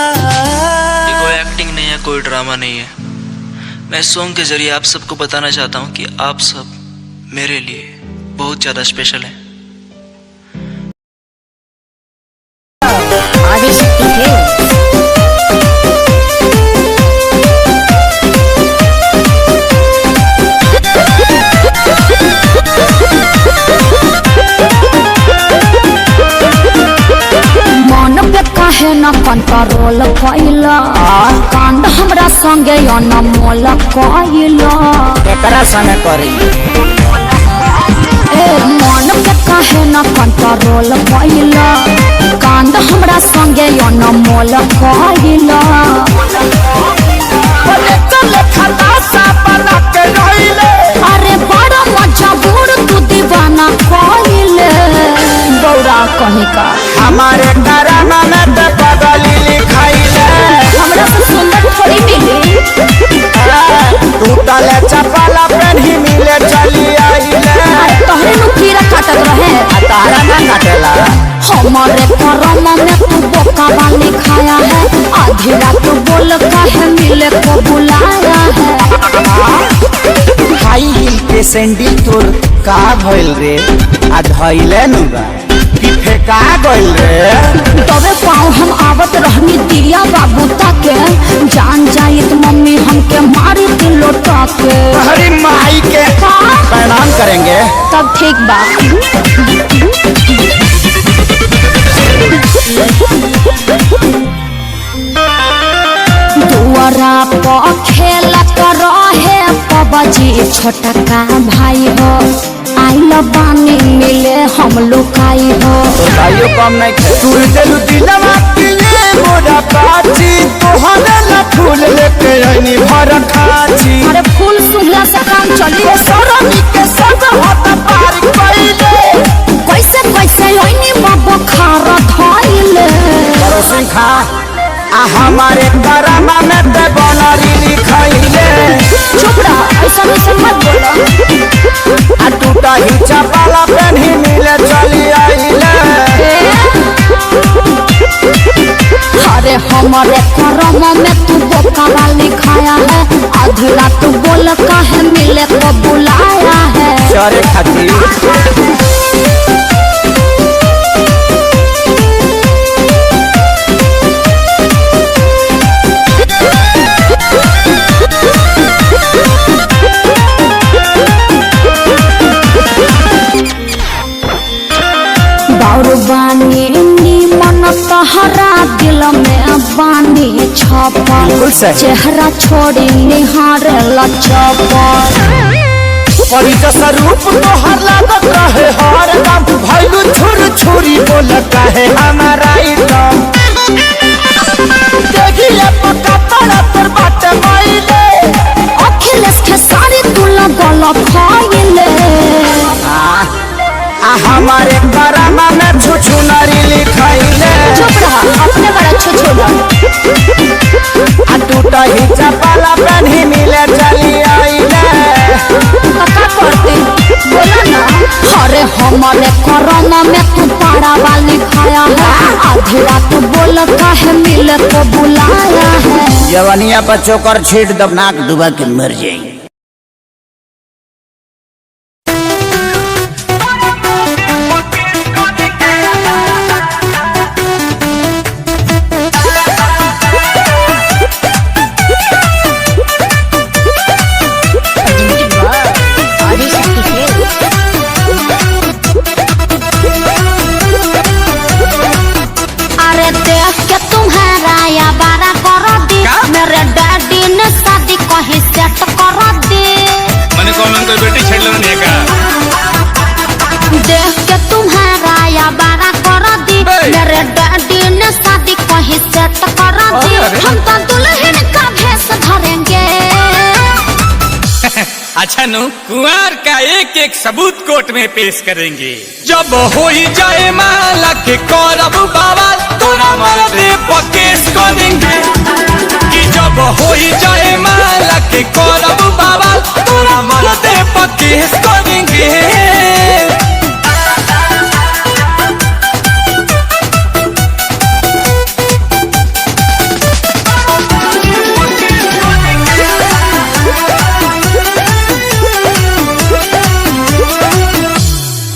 F: कोई एक्टिंग नहीं है कोई ड्रामा नहीं है मैं सॉन्ग के जरिए आप सबको बताना चाहता हूँ कि आप सब मेरे लिए बहुत ज्यादा स्पेशल है
B: न कंट्रोल कइला कांड हमरा संगे अनमोल कइला
C: केकरा संगे करी
B: मन पे काहे न कंट्रोल कइला कांड हमरा संगे अनमोल कइला अरे बड़ा मजबूर तू दीवाना कइले गौरा कहीं का
C: हमारे कराना में तो पगली लिखाइले
B: हमरा से सुंदर थोड़ी मिली हमारे करम में तू बोका वाली खाया है, आधी रात बोल काहे मिले को बुलाया है।
C: हाई हिल के सैंडल तोर का भइल रे, आ धइले नु बा कि फेंका गइल रे।
B: तबे पाँव हम आवत रहनी दिया बाबू ताके, जान जाई तो मम्मी हमके मारी दिन लोटा के।
C: अरे माई के प्रणाम करेंगे।
B: तब ठीक बा। दुआरा पर खेलत रहे पबजी छोटका भाई हो, आइल बानी मिले हम लुकाई हो।
C: तो भाइयों कम नहीं खे तू दिल दिलवा पिए मोरा पाची, तोहरे ला फूल लेके आईनी भर खाची।
B: अरे फूल सुनला से काम चली।
C: सरमी के सब हाथ पार कइले,
B: कैसे कैसे आईनी बाबा खार धइले।
C: करो सिंखा आ हमारे करामा में ते बनरी लिखइले।
B: चुप रह, ऐसा मत बोलो।
C: आ टूटा ही चपाला पेन्ही मिले चली आइले।
B: अरे हमारे करम में तू बोका वाली खाया है, आधी रात बोल काहे मिले को बुलाया है।
C: चरे खातिर
B: बानी मन तहरा दिल में बानी छपल, चेहरा छोड़ी निहारे लचपल।
C: परिचय रूप तोहर लागत रहे हर दम, भइलु छुर छुरी बोल काहे हमारा इदम। देखिए पक्का पड़ा तर बाटे माइले,
B: अखिलेश के सारी तू लगल खाइले।
C: हमारे करामा में छुछु नारी लिखाइले।
B: चुप रहा, अपने बड़ा छुछुला।
C: आ टूटा ही चपाला पेन्ही मिले चली आइले।
B: का करते बोला ना। अरे हमारे करम में तू पारा वाली खाया है, आधी रात बोल काहे मिले को बुलाया है।
C: जवनिया पर चोकर छीट दब नाक डुबा के मर जाएंगे।
B: अरे देख के तुम्हारा या बारा कर दी, मेरे डैडी ने शादी कहीं सेट कर दी।
G: मैंने कौन कोई बेटी छेड़ लेने का।
B: देख के तुम्हारा या बारा कर दी, मेरे डैडी ने शादी कहीं सेट कर दी। हम तो दुल्हन का भेष धरेंगे।
G: अच्छा नु कुंवर का एक एक सबूत कोर्ट में पेश करेंगे। जब हो ही जाए माला के करब बाबा, तोरा मर्दे पर केस करेंगे। कि जब हो ही जाए माला के करब बाबा, तोरा मर्दे पर केस करेंगे।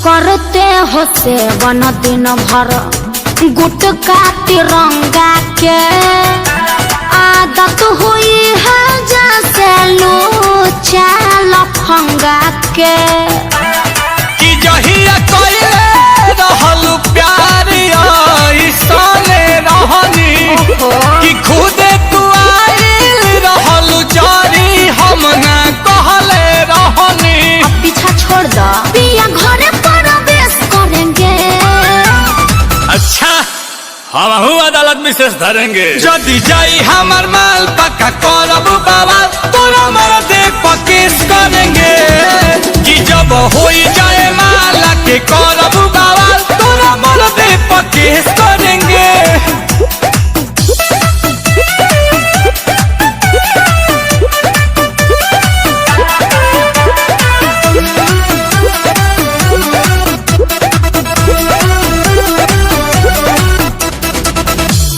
B: करते हो सेवन दिन भर गुटका तिरंगा के, आदत हुई है जैसे लूचा लफंगा के।
G: कि जहिया कइले रहल प्यार ऐसने रहनी, कि खुदे तू आइल रहल जारी हम ना कहले रहनी।
B: अब पीछा छोड़ दो, पिया घरे प्रवेश करेंगे।
G: अच्छा हम अदालत विशेष धरेंगे। यदि जाई हमार माल पक्का करब बाबा, तोरा मर्दे पर केस करेंगे। कि जब हो जाए माला के करब बाबा, तोरा मर्दे पर केस करेंगे।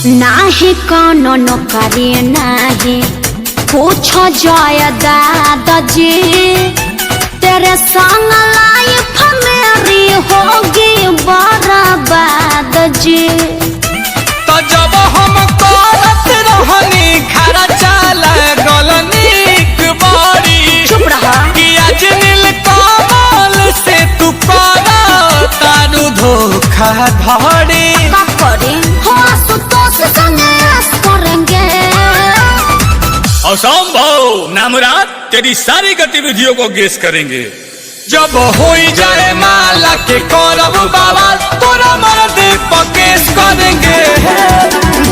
B: नाही कोनो नौकरी नाही कुछ जाय दादाजी, तेरे संग लाइफ मेरी होगी बर्बाद जी।
G: तो जब हम करत रहनी खर्चा लगलनीक बारी,
B: चुप रहा
G: कि आज नील कमल से तू करा तारू धोखा धड़ी।
B: कब करें हो आशुतोष संग ऐश करेंगे।
G: असंभव नामुराद, तेरी सारी गतिविधियों को गेस करेंगे। जब हो जाए माला के करब बाबा, तोरा मर्द पकेश करेंगे।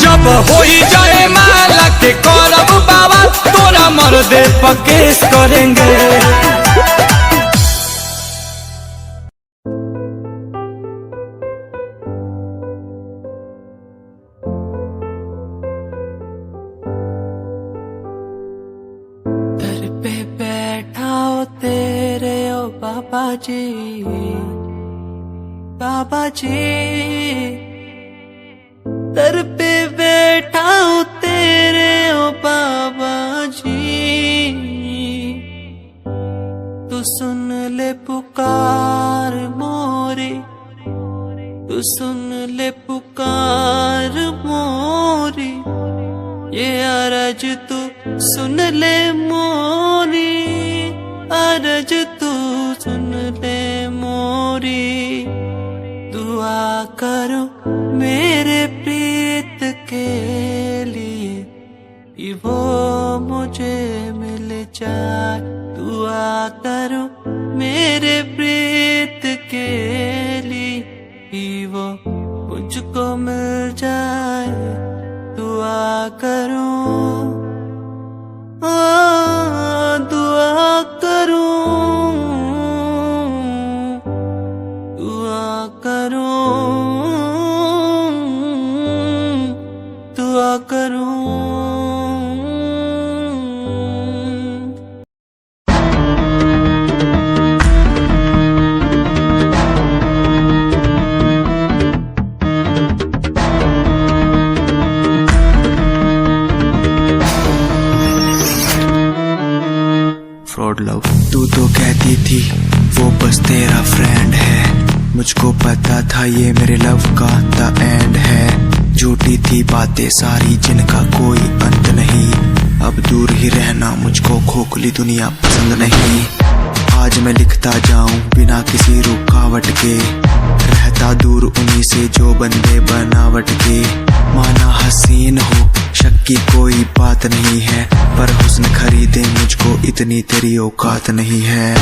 G: जब हो जाए माला के करब बाबा, तोरा मर्द पकेश करेंगे।
F: बाबा जी दर पे बैठा हूँ तेरे ओ बाबा जी, तू सुन ले पुकार मोरी, तू सुन ले पुकार मोरी, ये अरज तू सुन ले मोरी, अरज तू सुन ले मोरी। दुआ करो मेरे प्रीत के लिए कि वो मुझे मिल जाए। दुआ करो मेरे प्रीत के लिए कि वो मुझको मिल जाए। दुआ करो दुआ करो दुआ करो दुआ करो।
H: फ्रॉड लव तू तो कहती थी वो बस तेरा फ्रेंड है, मुझको पता था ये मेरे लव का द एंड है। झूठी थी बातें सारी जिनका कोई अंत नहीं, अब दूर ही रहना मुझको खोखली दुनिया पसंद नहीं। आज मैं लिखता जाऊं बिना किसी रुकावट के, रहता दूर उन्हीं से जो बंदे बनावट के। माना हसीन हो शक की कोई बात नहीं है, पर हुस्न खरीदे मुझको इतनी तेरी औकात नहीं है।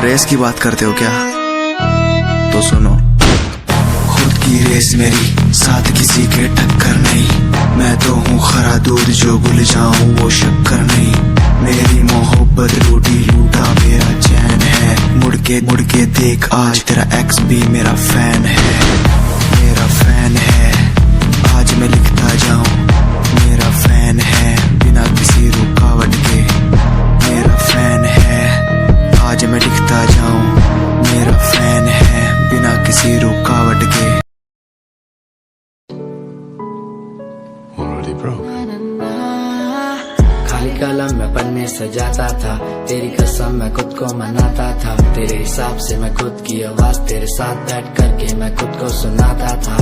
H: रेस की बात करते हो क्या? तो सुनो, खुद की रेस मेरी साथ किसी के टक्कर नहीं। मैं तो हूँ खरा दूध जो भूल जाऊं वो शक्कर नहीं। मेरी मोहब्बत लूटी लूटा मेरा चैन है, मुड़ के देख आज तेरा एक्स भी मेरा फैन है, मेरा फैन है। आज मैं लिखता जाऊं मेरा फैन है बिना किसी रुकावट के, मेरा फैन है। आज मैं लिखता जाऊं मेरा फैन है बिना किसी रुकावट के।
I: खाली कलम में पन्ने सजाता था, तेरी कसम मैं खुद को मनाता था। तेरे हिसाब से मैं खुद की आवाज तेरे साथ बैठ करके मैं खुद को सुनाता था।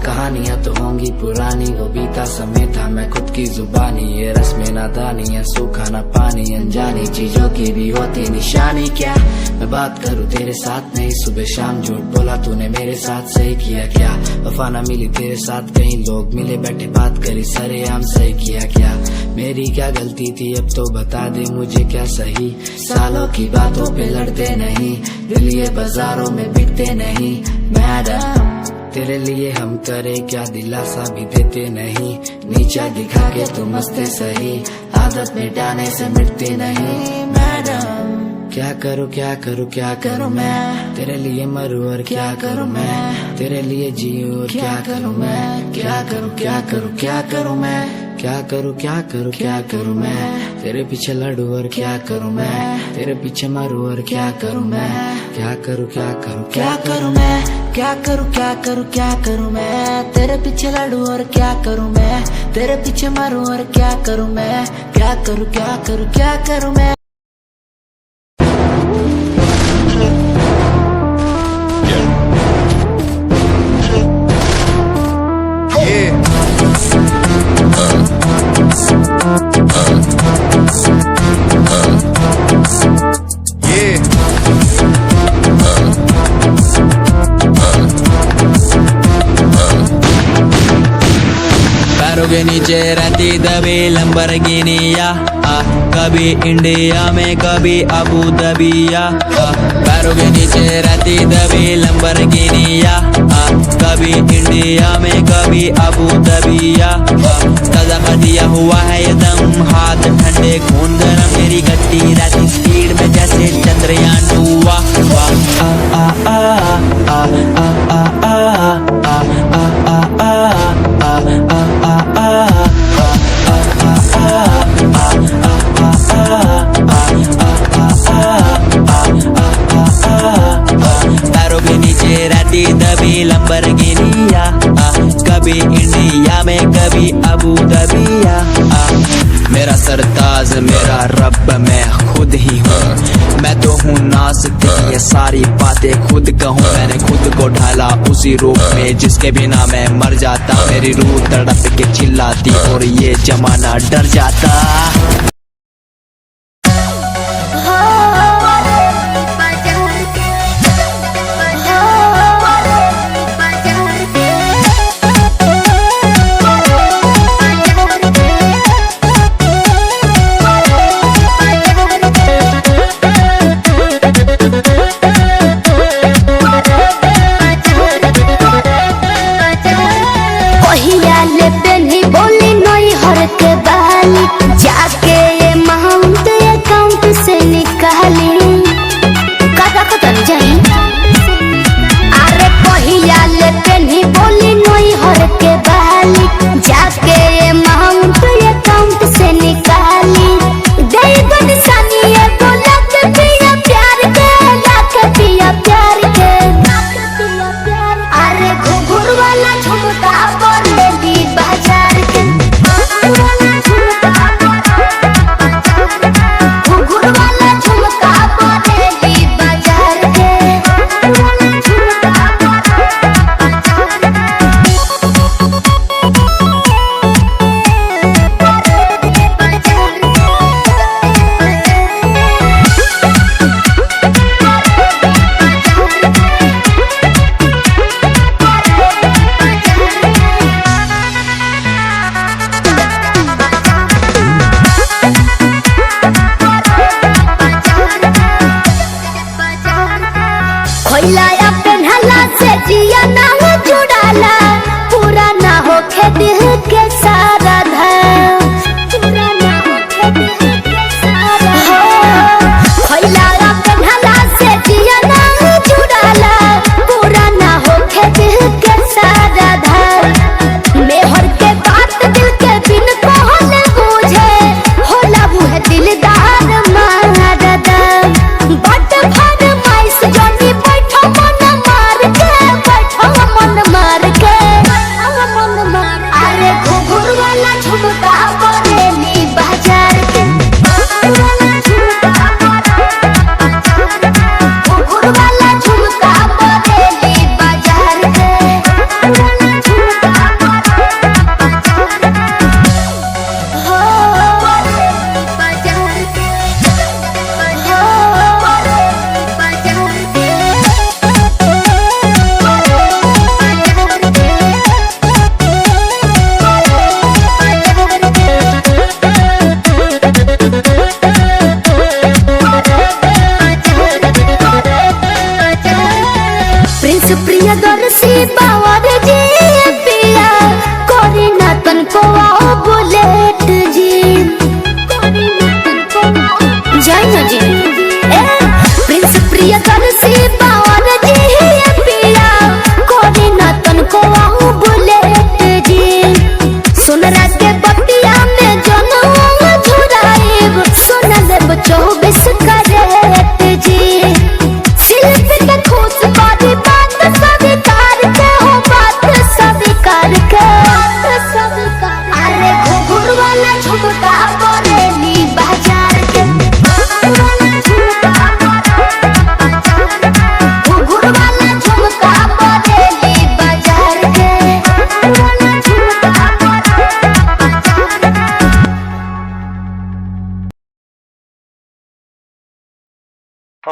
I: कहानियां तो होंगी पुरानी वो बीता समय था, मैं खुद की जुबानी ये रस्में नादानी है, सूखा ना पानी अनजानी चीजों की भी होती निशानी। क्या मैं बात करूं तेरे साथ नहीं, सुबह शाम झूठ बोला तूने मेरे साथ, सही किया क्या? वफा ना मिली तेरे साथ, कई लोग मिले बैठे बात करी सरेआम, सही किया क्या? मेरी क्या गलती थी अब तो बता दे मुझे क्या सही। सालों की बातों पे लड़ते नहीं, दिल ये बाजारों में बिकते नहीं। मैडम तेरे लिए हम करे क्या, दिलासा भी देते नहीं। नीचा दिखा के तुम मस्ते सही, आदत मिटाने से मिटते नहीं। मैडम क्या करूँ क्या करूँ क्या करूँ मैं, तेरे लिए मरूँ और क्या करूँ मैं, तेरे लिए जीऊँ और क्या करूँ मैं, क्या करूँ क्या करूँ क्या करूँ मैं। क्या करूँ क्या करूँ क्या करूँ मैं, तेरे पीछे लड़ू और क्या करूँ मैं, तेरे पीछे मरूँ और क्या करूँ मैं, क्या करूँ क्या करूँ
F: क्या करूँ मैं, क्या करूँ क्या करूँ क्या करूँ मैं, तेरे पीछे लड़ू और क्या करूँ मैं, तेरे पीछे मरूँ और क्या करूँ मैं, क्या करूँ क्या करूँ क्या करूँ मैं।
E: पैरों के नीचे रहती दबी लंबरगिनिया, कभी इंडिया में कभी अबू दबिया। पैरों के नीचे रहती दबी लंबरगिनिया, कभी इंडिया में कभी अबू दबिया। ताजा दिया हुआ है ये दम, हाथ ठंडे खून गरम, मेरी गट्टी रहती स्पीड में जैसे चंद्रयान 2। वाह आ आ आ आ आ आ आ आ आ पैरों के नीचे रहती दबी लंबरगिनिया, कभी इंडिया में कभी अबू दबिया। मेरा सरताज मेरा रब मैं खुद ही हूँ, मैं तो हूँ नाज़िक, ये सारी बातें खुद कहूँ। मैंने खुद को ढाला उसी रूप में जिसके बिना मैं मर जाता, मेरी रूह तड़प के चिल्लाती और ये जमाना डर जाता।
B: जाके ये माउंट अकाउंट से निकाली कदा कदन जाई। अरे पहिया लेते नहीं बोली नई हर के बाली, जाके ये माउंट अकाउंट से निकाली। देवन सनी ये बोला के पिया प्यार के, लाके पिया प्यार के। अरे घुघुर वाला झुमका पर लेगी बाजार के, खोइलाया पेन्हला से जिया ना हो जुड़ाला, पूरा ना हो दिल के सारा धाम, पूरा ना हो दिल के सारा धाम। खोइलाया पेन्हला से जिया ना हो जुड़ाला, पूरा ना हो दिल के सारा धाम। मेहर के बात दिल के बिन कहले बुझे, होला बुहे दिलदार मारदा। बट भर माइस जानी बैठो मन मार के, बैठो मन मार के। अरे घुघुर वाला झुमका बरेली बाजार के, घुघुर वाला झुमका बरेली बाजार के। हो बाजार के, हो बाजार के। प्रिंस प्रियदर्शी बावर जी पिया, कोरी ना तन को आओ बुलेट जी, जय ना जी। प्रिंस प्रियदर्शी बावर जी पिया, कोरी ना तन को आओ बुलेट जी। सुनरा के बतिया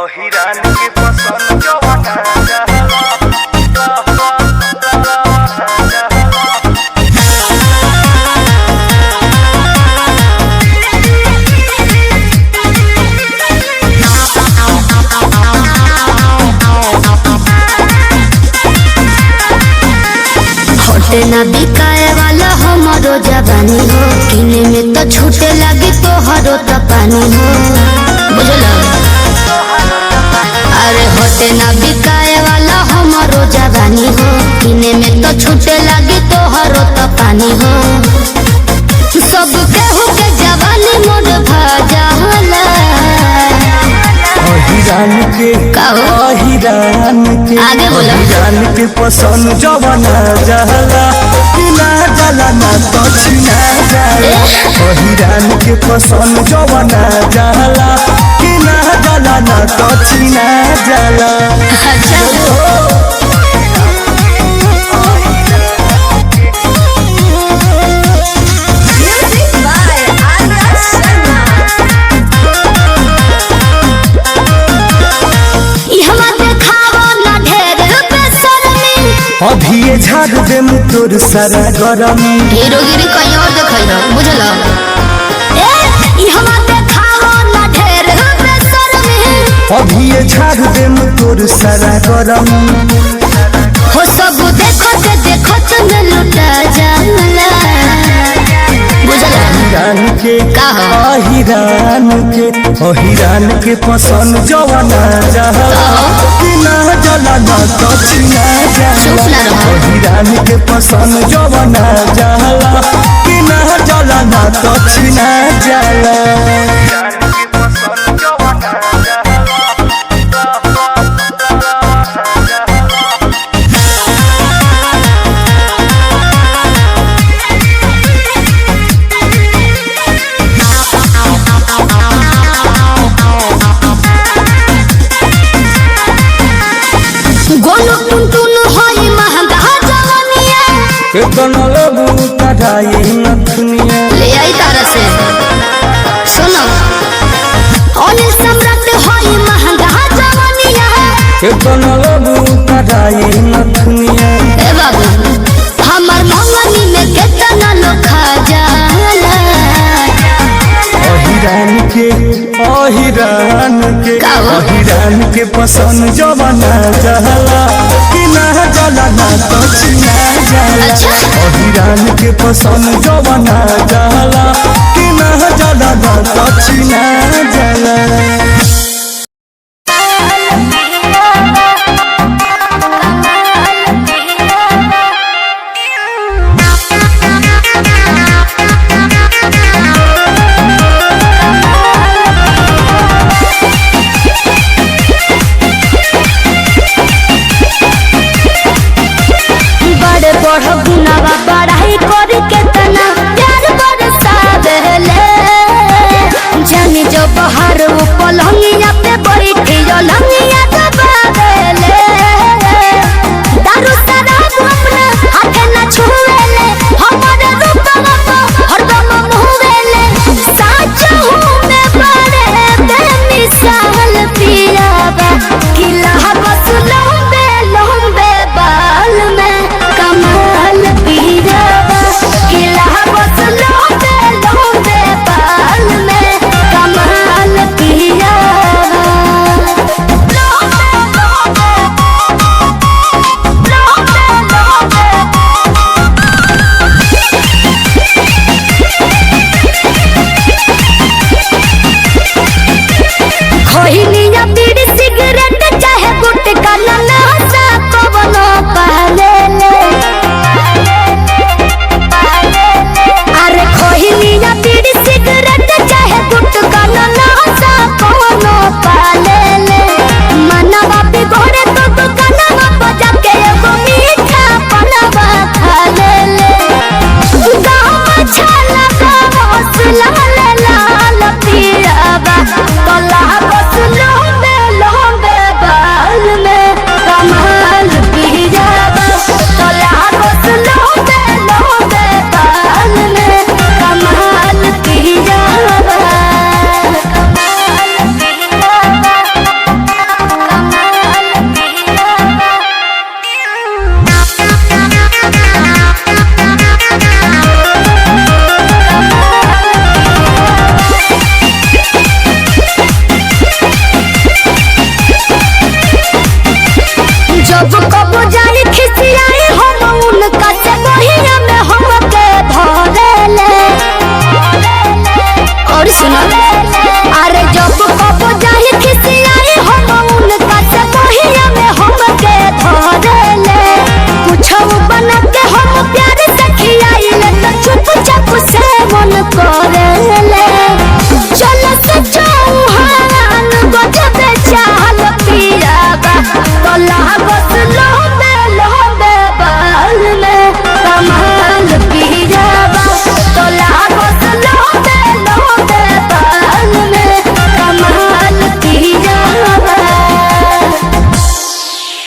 A: हिरान के पसंद जवाना
B: होटे ना बिकाए वाला हमारो जवानी हो, किने में तो छूटे लगी तो हरो तो पानी हो, बुझलो। अरे होटे ना बिकाए वाला हमारो जवानी हो, किने में तो छूटे लगी तो हरो तो पानी हो। सब केहू के जवानी मोर भजाला,
A: हिरान के हिरान के
B: आगे बोलो।
A: हिरान के पसंद जवाना जहला ना जला ना तो छिना जाला। हिरान के पसंद जवाना जहला कि ना जला ना तो छिना जाला। अभी ये झाड़ दे तोर सारा गरमी,
B: हीरोगिरी कहीं और देखै ना, बुझलो। ए हमरा देखावो ना ढेर बेशर्मी,
A: अभी ये झाड़ दे तोर सारा गरमी।
B: हो सब देखत में लुटा जाला, बुझलो।
A: हिरान के
B: कहा
A: हिरान के पसंद जवाना जहला कि ना जला ना तो छिना
B: चुप ना
A: जाला।
B: रहो।
A: हिरान के पसंद जवाना जहला कि ना जला ना तो छिना जाला।
B: गोलू टुनटुन होई महंगा जवानिया,
A: केतना लगू कढ़ाई नथुनिया।
B: ले आई तारा से सुनो। ओने सम्राट होई महंगा जवानिया,
A: केतना लगू कढ़ाई नथुनिया।
B: ए बाबू हमर मंगनी में केतना लोग खा जाला।
A: हिरान के पसंद जवाना जहला कि ना जला ना तो छिना जाला।
B: अच्छा।
A: हिरान के पसंद जवाना जहला